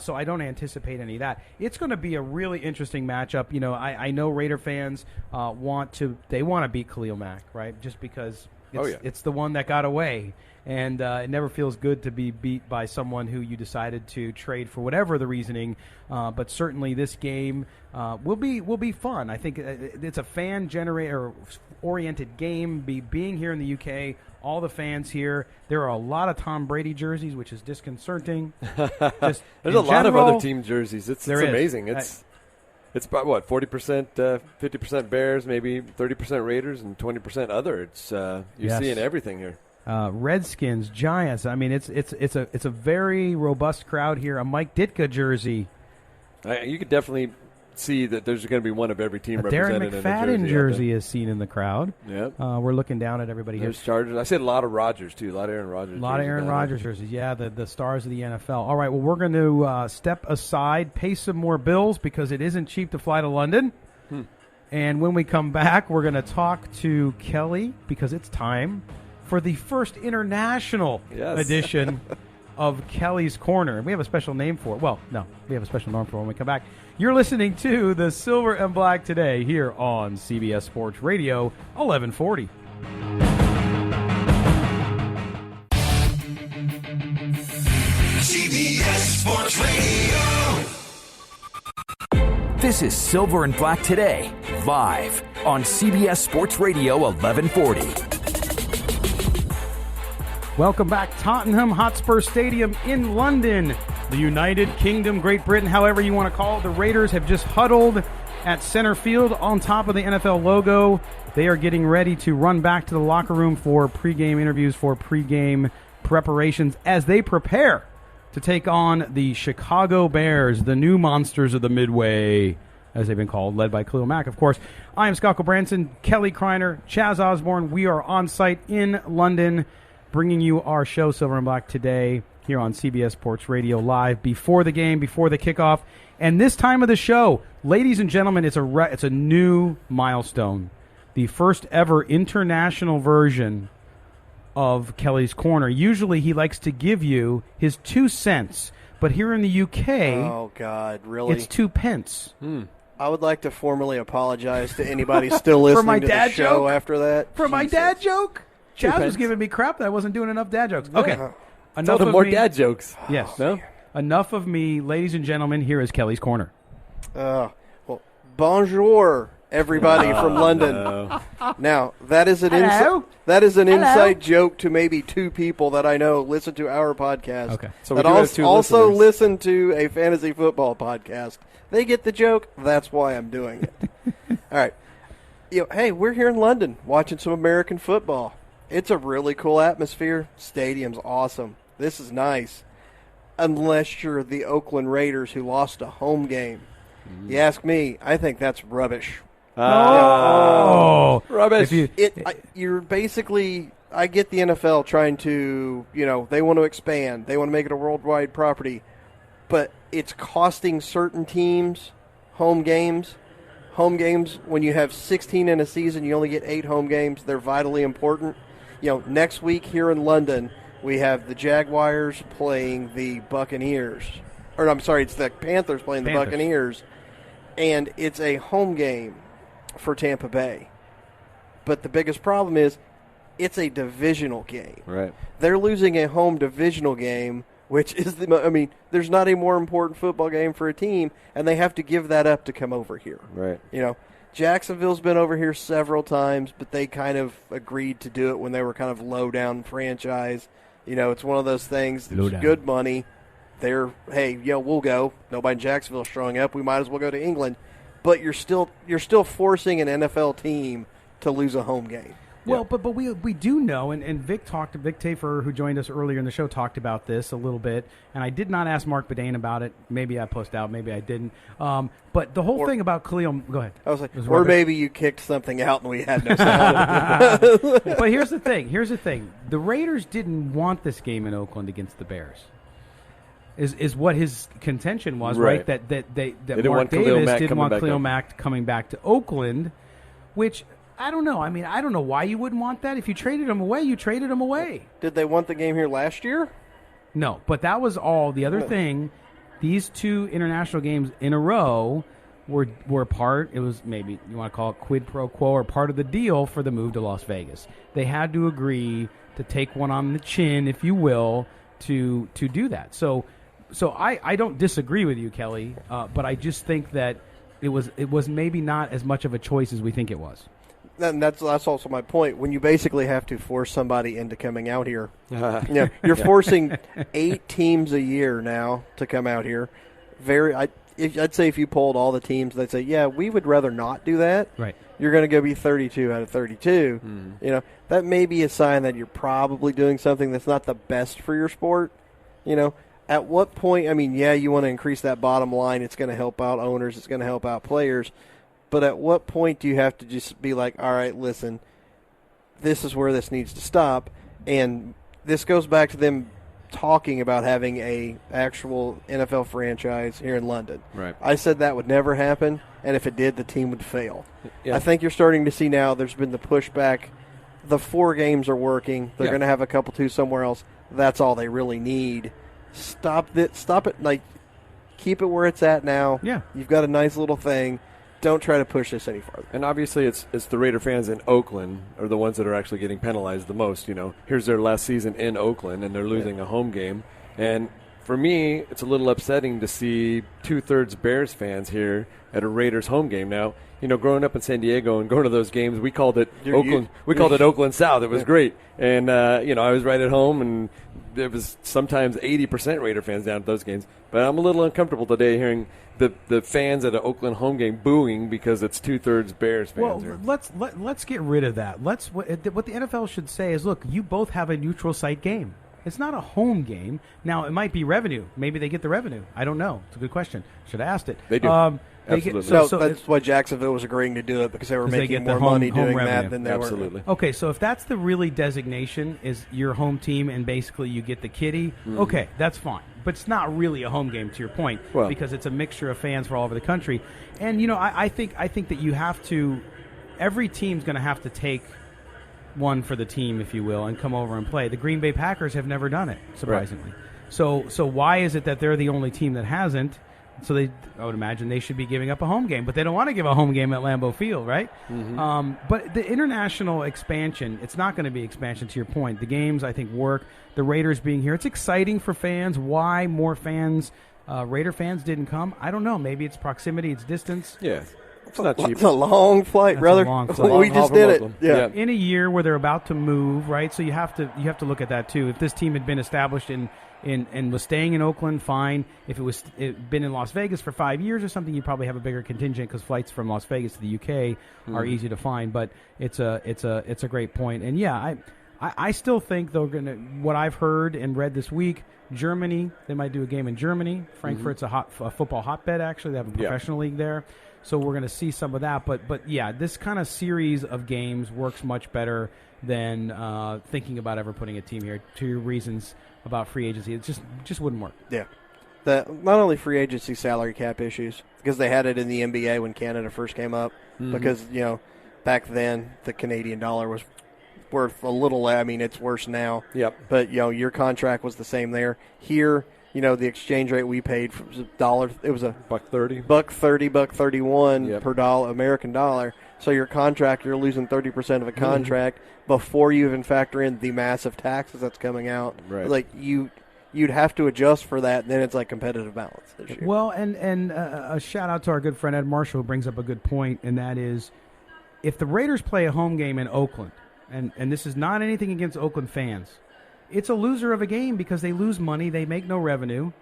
So I don't anticipate any of that. It's going to be a really interesting matchup. I know Raider fans want to beat Khalil Mack, right? Just because it's the one that got away. And it never feels good to be beat by someone who you decided to trade for whatever the reasoning. But certainly this game will be fun. I think it's a fan-oriented game. Being here in the UK, all the fans here. There are a lot of Tom Brady jerseys, which is disconcerting. There's a lot of other team jerseys. It's amazing. It's about, 40%, 50% Bears, maybe 30% Raiders, and 20% other. It's you're seeing everything here. Redskins, Giants. I mean, it's a very robust crowd here. A Mike Ditka jersey. You could definitely see that there's going to be one of every team represented. Darren McFadden jersey is seen in the crowd. Yep. We're looking down at everybody here. There's Chargers. I said a lot of Rodgers too. A lot of Aaron Rodgers. A lot of Aaron Rodgers jerseys. Yeah, the stars of the NFL. All right. Well, we're going to step aside, pay some more bills because it isn't cheap to fly to London. And when we come back, we're going to talk to Kelly because it's time for the first international edition of Kelly's Corner. We have a special name for it. Well, no, we have a special name for it when we come back. You're listening to the Silver and Black today here on CBS Sports Radio 1140. CBS Sports Radio. This is Silver and Black today, live on CBS Sports Radio 1140. Welcome back. Tottenham Hotspur Stadium in London, the United Kingdom, Great Britain, however you want to call it. The Raiders have just huddled at center field on top of the NFL logo. They are getting ready to run back to the locker room for pregame interviews, for pregame preparations as they prepare to take on the Chicago Bears, the new monsters of the Midway, as they've been called, led by Khalil Mack, of course. I am Scott Branson, Kelly Kreiner, Chaz Osborne. We are on site in London, bringing you our show, Silver and Black, today here on CBS Sports Radio Live before the game, before the kickoff. And this time of the show, ladies and gentlemen, it's a new milestone. The first ever international version of Kelly's Corner. Usually he likes to give you his 2 cents, but here in the UK, oh God, really? It's 2 pence. I would like to formally apologize to anybody still listening to the show joke? After that. For my dad joke? Chaz was giving me crap that I wasn't doing enough dad jokes. Okay. Enough of more dad jokes. Yes. No? Enough of me. Ladies and gentlemen, here is Kelly's Corner. Well, bonjour, everybody from London. No. Now, that is an inside joke to maybe 2 people that I know listen to our podcast. Okay. So that also listen to a fantasy football podcast. They get the joke. That's why I'm doing it. All right. Hey, we're here in London watching some American football. It's a really cool atmosphere. Stadium's awesome. This is nice. Unless you're the Oakland Raiders who lost a home game. You ask me, I think that's rubbish. Rubbish. You're basically, I get the NFL trying to, they want to expand. They want to make it a worldwide property. But it's costing certain teams home games. Home games, when you have 16 in a season, you only get 8 home games. They're vitally important. Next week here in London, we have the Jaguars playing the Buccaneers. Or, I'm sorry, it's the Panthers playing the Buccaneers. And it's a home game for Tampa Bay. But the biggest problem is it's a divisional game. Right. They're losing a home divisional game, which is there's not a more important football game for a team, and they have to give that up to come over here. Right. Jacksonville's been over here several times, but they kind of agreed to do it when they were kind of low-down franchise. It's one of those things. It's good money. They're, hey, we'll go. Nobody in Jacksonville's showing up. We might as well go to England. But you're still forcing an NFL team to lose a home game. Well, but we do know, and Vic Tafur, who joined us earlier in the show, talked about this a little bit, and I did not ask Marc Badain about it. Maybe I posted out, maybe I didn't. But the whole thing about Khalil, go ahead. I was like, or maybe you kicked something out and we had no sound. But here's the thing. The Raiders didn't want this game in Oakland against the Bears. Is what his contention was, right? That Mark Davis didn't want Khalil Mack coming back to Oakland, which I don't know. I mean, I don't know why you wouldn't want that. If you traded him away, you traded him away. Did they want the game here last year? No, but that was all. The other thing, these 2 international games in a row were part. It was maybe you want to call it quid pro quo or part of the deal for the move to Las Vegas. They had to agree to take one on the chin, if you will, to do that. So I don't disagree with you, Kelly, but I just think that it was maybe not as much of a choice as we think it was. And that's also my point. When you basically have to force somebody into coming out here, you're forcing 8 teams a year now to come out here. I'd say if you polled all the teams, they'd say, yeah, we would rather not do that. Right. You're going to go be 32 out of 32. Mm-hmm. That may be a sign that you're probably doing something that's not the best for your sport. At what point, you want to increase that bottom line. It's going to help out owners. It's going to help out players. But at what point do you have to just be like, all right, listen, this is where this needs to stop? And this goes back to them talking about having a actual NFL franchise here in London. Right. I said that would never happen, and if it did, the team would fail. Yeah. I think you're starting to see now there's been the pushback. The 4 games are working. They're going to have a couple 2 somewhere else. That's all they really need. Stop it. Like, keep it where it's at now. Yeah. You've got a nice little thing. Don't try to push this any farther. And obviously it's the Raider fans in Oakland are the ones that are actually getting penalized the most. Here's their last season in Oakland, and they're losing a home game. And for me, it's a little upsetting to see 2/3 Bears fans here at a Raiders home game. Now, growing up in San Diego and going to those games, we called it Oakland. We called it Oakland South. It was great. And I was right at home, and there was sometimes 80% Raider fans down at those games. But I'm a little uncomfortable today hearing the fans at an Oakland home game booing because it's 2/3 Bears fans. Well, let's get rid of that. What the NFL should say is, look, you both have a neutral site game. It's not a home game. Now, it might be revenue. Maybe they get the revenue. I don't know. It's a good question. Should have asked it. They do. Absolutely. So that's why Jacksonville was agreeing to do it, because they were making more money doing that than they Absolutely. were. Okay, so if that's the really designation is your home team and basically you get the kitty, okay, that's fine. But it's not really a home game, to your point, because it's a mixture of fans from all over the country. And, I think that you have to – every team's going to have to take one for the team, if you will, and come over and play. The Green Bay Packers have never done it, surprisingly. Right. So why is it that they're the only team that hasn't? So I would imagine they should be giving up a home game, but they don't want to give a home game at Lambeau Field, right? Mm-hmm. But the international expansion, it's not going to be expansion, to your point. The games, I think, work. The Raiders being here, it's exciting for fans. Why more fans, Raider fans, didn't come? I don't know. Maybe it's proximity, it's distance. Yeah. It's not cheap. It's a long flight, brother. A long flight. We just did it. Yeah. In a year where they're about to move, right? So you have to look at that too. If this team had been established and was staying in Oakland, fine. If it been in Las Vegas for 5 years or something, you'd probably have a bigger contingent because flights from Las Vegas to the UK are easy to find. But it's a great point. And yeah, I still think they're gonna. What I've heard and read this week, Germany, they might do a game in Germany. Frankfurt's a football hotbed. Actually, they have a professional league there. So we're going to see some of that. But yeah, this kind of series of games works much better than thinking about ever putting a team here. To your reasons about free agency, it just wouldn't work. Yeah. Not only free agency, salary cap issues, because they had it in the NBA when Canada first came up. Mm-hmm. Because, back then the Canadian dollar was worth a little. I mean, it's worse now. Yep. But, your contract was the same there. Here, the exchange rate we paid was $1. It was $1.30, $1.31 per dollar, American dollar. So your contract, you're losing 30% of a contract before you even factor in the massive taxes that's coming out. Right. Like you you'd have to adjust for that, and then it's like competitive balance this year. Well, and a shout-out to our good friend Ed Marshall, who brings up a good point, and that is if the Raiders play a home game in Oakland, and this is not anything against Oakland fans, it's a loser of a game because they lose money, they make no revenue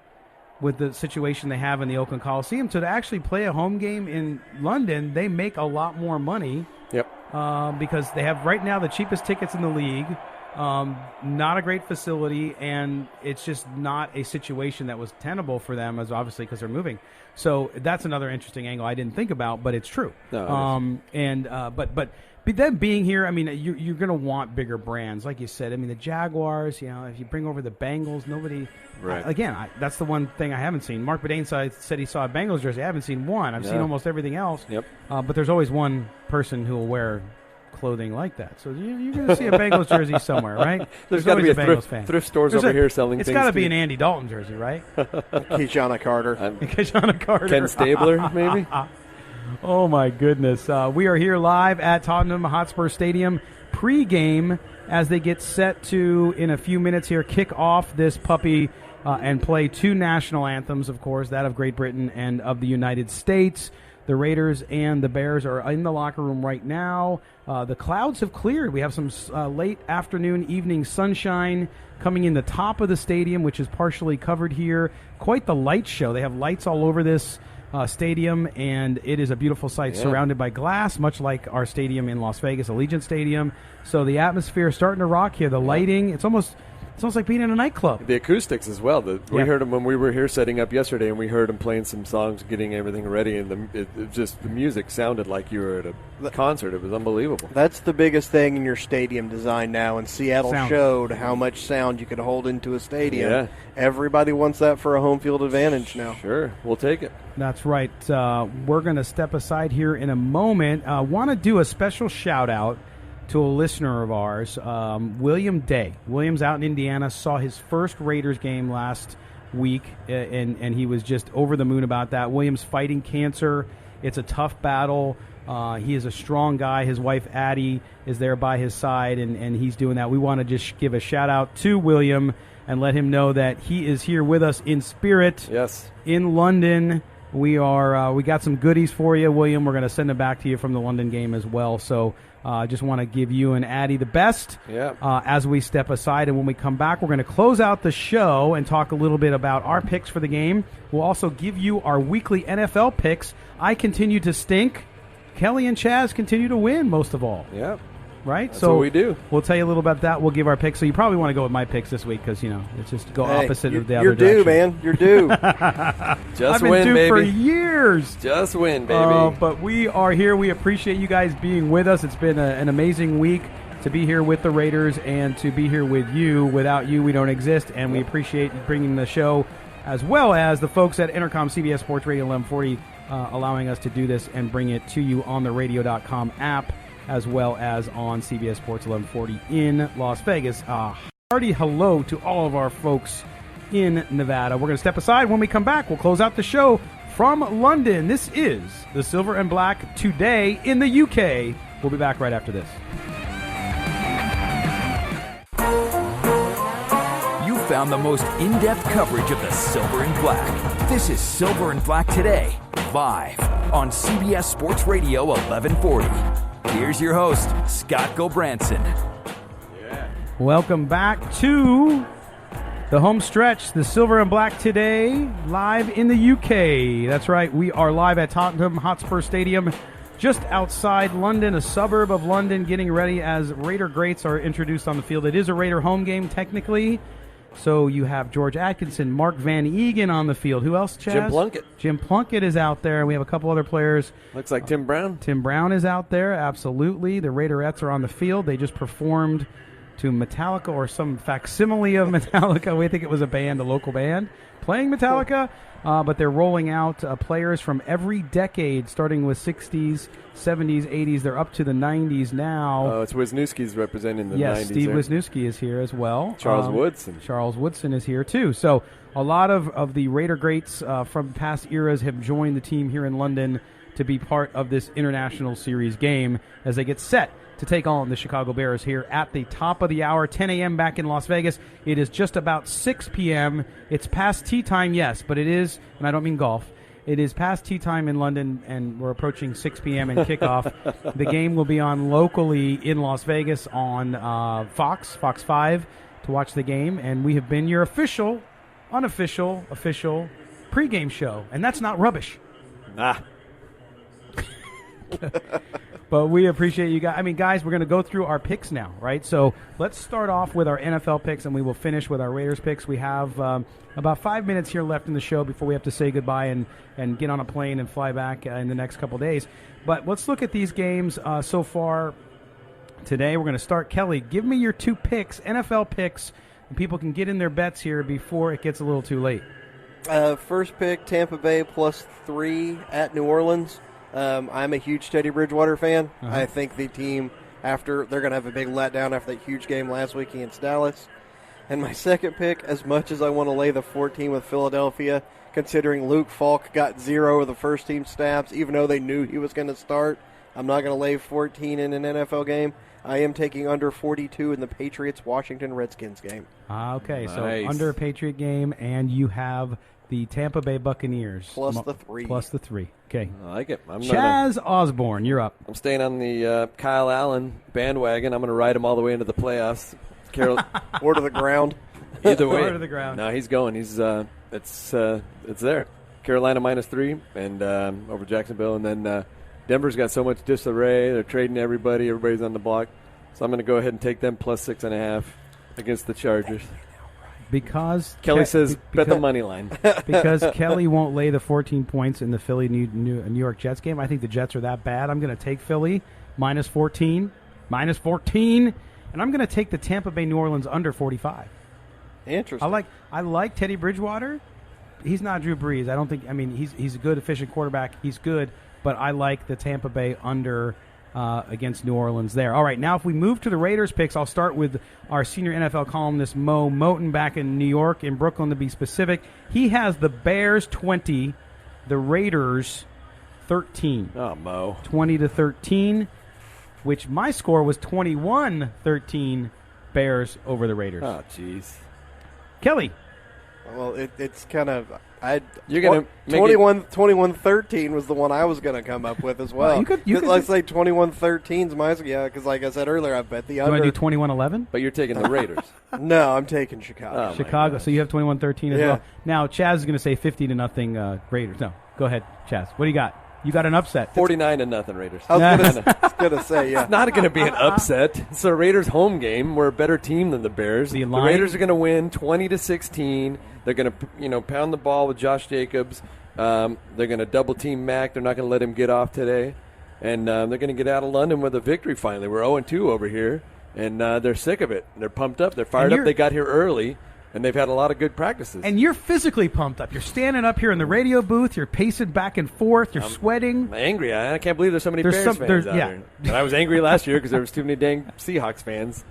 with the situation they have in the Oakland Coliseum. So to actually play a home game in London, they make a lot more money. Yep. Because they have right now the cheapest tickets in the league, not a great facility, and it's just not a situation that was tenable for them, as obviously because they're moving. So that's another interesting angle I didn't think about, but it's true. No, But them being here, I mean, you're going to want bigger brands, like you said. I mean, the Jaguars, if you bring over the Bengals, nobody. Right. That's the one thing I haven't seen. Marc Badain said he saw a Bengals jersey. I haven't seen one. I've seen almost everything else. Yep. But there's always one person who will wear clothing like that. So you're going to see a Bengals jersey somewhere, right? There's got to be a Bengals fan. thrift stores over here selling things. It's got to be an Andy Dalton jersey, right? Keyshawn Carter. Keyshawn Carter. Ken Stabler, maybe? Oh, my goodness. We are here live at Tottenham Hotspur Stadium pre-game as they get set to, in a few minutes here, kick off this puppy and play two national anthems, of course, that of Great Britain and of the United States. The Raiders and the Bears are in the locker room right now. The clouds have cleared. We have some late afternoon, evening sunshine coming in the top of the stadium, which is partially covered here. Quite the light show. They have lights all over this stadium, and it is a beautiful sight surrounded by glass, much like our stadium in Las Vegas, Allegiant Stadium. So the atmosphere is starting to rock here. The lighting, it's almost like being in a nightclub. The acoustics as well. We heard them when we were here setting up yesterday, and we heard them playing some songs, getting everything ready, and the music sounded like you were at a concert. It was unbelievable. That's the biggest thing in your stadium design now, and Seattle Sound. showed how much sound you could hold into a stadium. Yeah. Everybody wants that for a home field advantage now. Sure, we'll take it. That's right. We're going to step aside here in a moment. Want to do a special shout-out to a listener of ours, William Day. William's out in Indiana, saw his first Raiders game last week, and he was just over the moon about that. William's fighting cancer. It's a tough battle. He is a strong guy. His wife, Addie, is there by his side, and he's doing that. We want to just give a shout-out to William and let him know that he is here with us in spirit. Yes. In London. We got some goodies for you, William. We're going to send them back to you from the London game as well. So just want to give you and Addie the best as we step aside. And when we come back, we're going to close out the show and talk a little bit about our picks for the game. We'll also give you our weekly NFL picks. I continue to stink. Kelly and Chaz continue to win, most of all. Yeah. Right? That's what we do. We'll tell you a little about that. We'll give our picks. So you probably want to go with my picks this week because, it's just go opposite of the other direction. You're due, man. You're due. Just I've been win, due baby. for years. Just win, baby. But we are here. We appreciate you guys being with us. It's been an amazing week to be here with the Raiders and to be here with you. Without you, we don't exist, and we appreciate bringing the show as well as the folks at Intercom CBS Sports Radio 1140 allowing us to do this and bring it to you on the radio.com app as well as on CBS Sports 1140 in Las Vegas. Hearty hello to all of our folks in Nevada. We're going to step aside. When we come back, we'll close out the show from London. This is the Silver and Black today in the UK. We'll be back right after this. You found the most in-depth coverage of the Silver and Black. This is Silver and Black Today, live on CBS Sports Radio 1140. Here's your host, Scott Gobranson. Welcome back to the home stretch, the Silver and Black Today, live in the UK. That's right, we are live at Tottenham Hotspur Stadium, just outside London, a suburb of London, getting ready as Raider greats are introduced on the field. It is a Raider home game, technically. So you have George Atkinson, Mark Van Egan on the field. Who else, Chaz? Jim Plunkett. Jim Plunkett is out there. We have a couple other players. Looks like Tim Brown. Tim Brown is out there, absolutely. The Raiderettes are on the field. They just performed to Metallica or some facsimile of Metallica. We think it was a local band, playing Metallica. But they're rolling out players from every decade, starting with 60s, 70s, 80s. They're up to the 90s now. Oh, it's Wisniewski's representing the 90s. Yes, Steve there. Wisniewski is here as well. Charles Woodson. Charles Woodson is here, too. So a lot of the Raider greats from past eras have joined the team here in London to be part of this International Series game as they get set to take on the Chicago Bears here at the top of the hour, 10 a.m. back in Las Vegas. It is just about 6 p.m. It's past tea time, yes, but it is, and I don't mean golf, it is past tea time in London, and we're approaching 6 p.m. and kickoff. The game will be on locally in Las Vegas on Fox 5 to watch the game, and we have been your official pregame show, and that's not rubbish. But we appreciate you guys. I mean, guys, we're going to go through our picks now, right? So let's start off with our NFL picks, and we will finish with our Raiders picks. We have about 5 minutes here left in the show before we have to say goodbye and get on a plane and fly back in the next couple days. But let's look at these games so far today. We're going to start. Kelly, give me your 2 picks, NFL picks, and people can get in their bets here before it gets a little too late. First pick, Tampa Bay +3 at New Orleans. I'm a huge Teddy Bridgewater fan. Uh-huh. I think the team, they're going to have a big letdown after that huge game last week against Dallas. And my second pick, as much as I want to lay the 14 with Philadelphia, considering Luke Falk got 0 of the first team snaps, even though they knew he was going to start, I'm not going to lay 14 in an NFL game. I am taking under 42 in the Patriots-Washington Redskins game. Okay, nice. So under a Patriot game, and you have the Tampa Bay Buccaneers. Plus the 3. Plus the 3. Okay. I like it. Chaz Osborne, you're up. I'm staying on the Kyle Allen bandwagon. I'm going to ride him all the way into the playoffs. Or to the ground. Either way. Or to the ground. No, he's going. He's it's there. Carolina -3 and over Jacksonville. And then Denver's got so much disarray. They're trading everybody. Everybody's on the block. So I'm going to go ahead and take them +6.5 against the Chargers. Because Kelly says bet the money line. Because Kelly won't lay the 14 points in the Philly New York Jets game. I think the Jets are that bad. I'm going to take Philly -14, and I'm going to take the Tampa Bay New Orleans under 45. Interesting. I like Teddy Bridgewater. He's not Drew Brees. I don't think. I mean, he's a good, efficient quarterback. He's good, but I like the Tampa Bay under against New Orleans there. All right, now if we move to the Raiders picks, I'll start with our senior NFL columnist Mo Moten back in New York, in Brooklyn to be specific. He has the Bears 20, the Raiders 13. Oh, Mo. 20-13, which my score was 21-13 Bears over the Raiders. Oh, jeez. Kelly. Well, it's kind of... You're going to 21-13 was the one I was going to come up with as well. You could let's say 21-13's my... Yeah, because like I said earlier, I bet the under... You want to do 21-11? But you're taking the Raiders. No, I'm taking Chicago. Oh, Chicago. So you have 21-13 as well. Now, Chaz is going to say 50-0 Raiders. No, go ahead, Chaz. What do you got? You got an upset. 49-0 Raiders. I was going to say, yeah. It's not going to be an upset. It's a Raiders home game. We're a better team than the Bears. The Raiders are going to win 20-16. They're going to, pound the ball with Josh Jacobs. They're going to double team Mack. They're not going to let him get off today, and they're going to get out of London with a victory. Finally, we're 0-2 over here, and they're sick of it. They're pumped up. They're fired up. They got here early. And they've had a lot of good practices. And you're physically pumped up. You're standing up here in the radio booth. You're pacing back and forth. You're sweating. I'm angry. I can't believe there's so many Bears fans out here. And I was angry last year because there was too many dang Seahawks fans.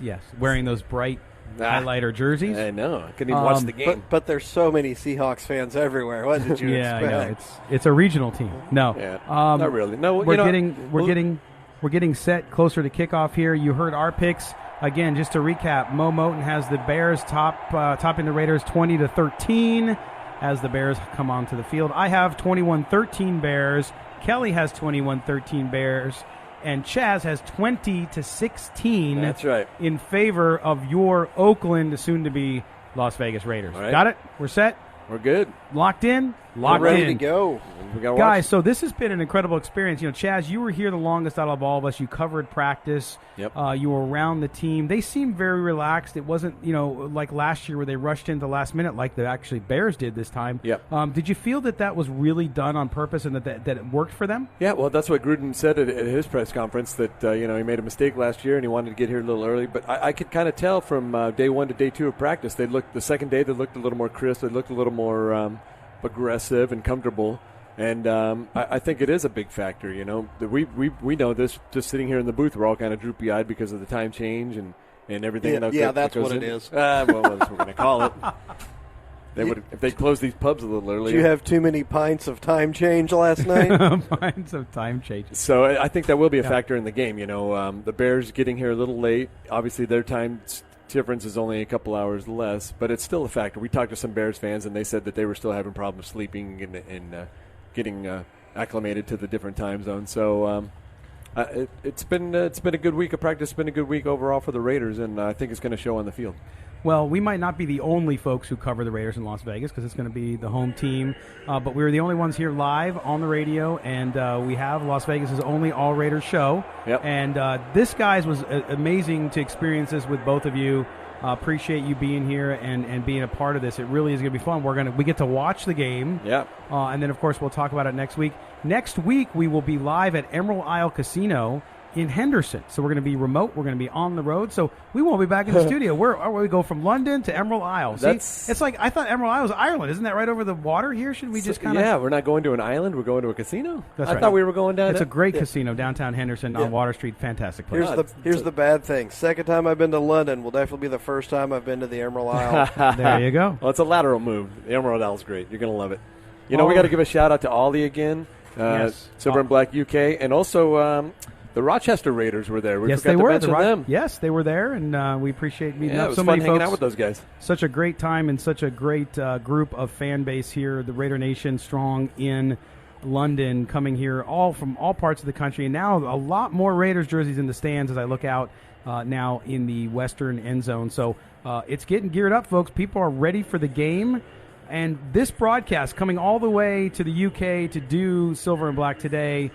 Yes, wearing those bright highlighter jerseys. I know. I couldn't even watch the game. But there's so many Seahawks fans everywhere. What did you expect? Yeah, it's a regional team. No, not really. No, we're getting set closer to kickoff here. You heard our picks. Again, just to recap, Mo Moten has the Bears topping the Raiders 20-13 as the Bears come onto the field. I have 21-13 Bears. Kelly has 21-13 Bears. And Chaz has 20-16. That's right. In favor of your Oakland, soon-to-be Las Vegas Raiders. Right. Got it? We're set? We're good. Locked in? Locked We're ready in. to go. Guys, so this has been an incredible experience. Chaz, you were here the longest out of all of us. You covered practice. Yep. You were around the team. They seemed very relaxed. It wasn't, like last year where they rushed into the last minute like the actually Bears did this time. Yep. Did you feel that was really done on purpose and that it worked for them? Yeah, well, that's what Gruden said at his press conference, that he made a mistake last year and he wanted to get here a little early. But I could kind of tell from day 1 to day 2 of practice, the second day they looked a little more crisp. They looked a little more aggressive and comfortable. And I think it is a big factor, We know this just sitting here in the booth. We're all kind of droopy-eyed because of the time change and everything. Yeah, that's what it is. Well, that's what we're going to call it. They would if they closed these pubs a little earlier. Did you have too many pints of time change last night? Pints of time change. So I think that will be a factor in the game. The Bears getting here a little late. Obviously, their time difference is only a couple hours less, but it's still a factor. We talked to some Bears fans, and they said that they were still having problems sleeping and getting acclimated to the different time zones. So it's been a good week of practice. It's been a good week overall for the Raiders, and I think it's going to show on the field. Well, we might not be the only folks who cover the Raiders in Las Vegas because it's going to be the home team, but we're the only ones here live on the radio, and we have Las Vegas' only all-Raiders show. Yep. And this, guys, was amazing to experience this with both of you. Appreciate you being here and being a part of this. It really is going to be fun. We get to watch the game. Yeah. And then, of course, we'll talk about it next week. Next week, we will be live at Emerald Isle Casino in Henderson. So we're going to be remote. We're going to be on the road. So we won't be back in the studio. We go from London to Emerald Isle. See, it's like I thought Emerald Isle was Ireland. Isn't that right over the water here? Should we just kind of... Yeah, we're not going to an island. We're going to a casino. That's I right. thought we were going down. It's a great casino, downtown Henderson on Water Street. Fantastic place. Here's the bad thing. Second time I've been to London will definitely be the first time I've been to the Emerald Isle. There you go. Well, it's a lateral move. The Emerald Isle's great. You're going to love it. We got to give a shout-out to Ollie again. Yes. Silver and Black UK, and also the Rochester Raiders were there. We yes, forgot they to were. mention them. Yes, they were there, and we appreciate meeting up. It was so fun many hanging folks. out with those guys. Such a great time and such a great group of fan base here. The Raider Nation strong in London, coming here all from all parts of the country, and now a lot more Raiders jerseys in the stands as I look out now in the western end zone. So it's getting geared up, folks. People are ready for the game. And this broadcast coming all the way to the UK to do Silver and Black today,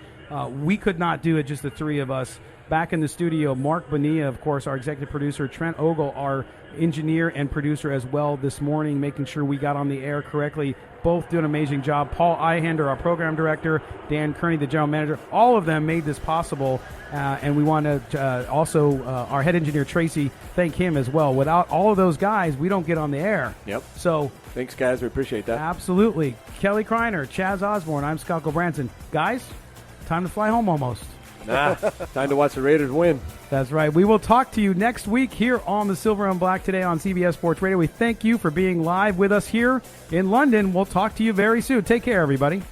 we could not do it, just the three of us. Back in the studio, Marc Badain, of course, our executive producer, Trent Ogle, our engineer and producer as well this morning, making sure we got on the air correctly. Both do an amazing job. Paul Ihender, our program director, Dan Kearney, the general manager, all of them made this possible. And we want to also, our head engineer, Tracy, thank him as well. Without all of those guys, we don't get on the air. Yep. So thanks, guys. We appreciate that. Absolutely. Kelly Kreiner, Chaz Osborne, I'm Scott Branson. Guys, time to fly home almost. Time to watch the Raiders win. That's right. We will talk to you next week here on the Silver and Black today on CBS Sports Radio. We thank you for being live with us here in London. We'll talk to you very soon. Take care, everybody.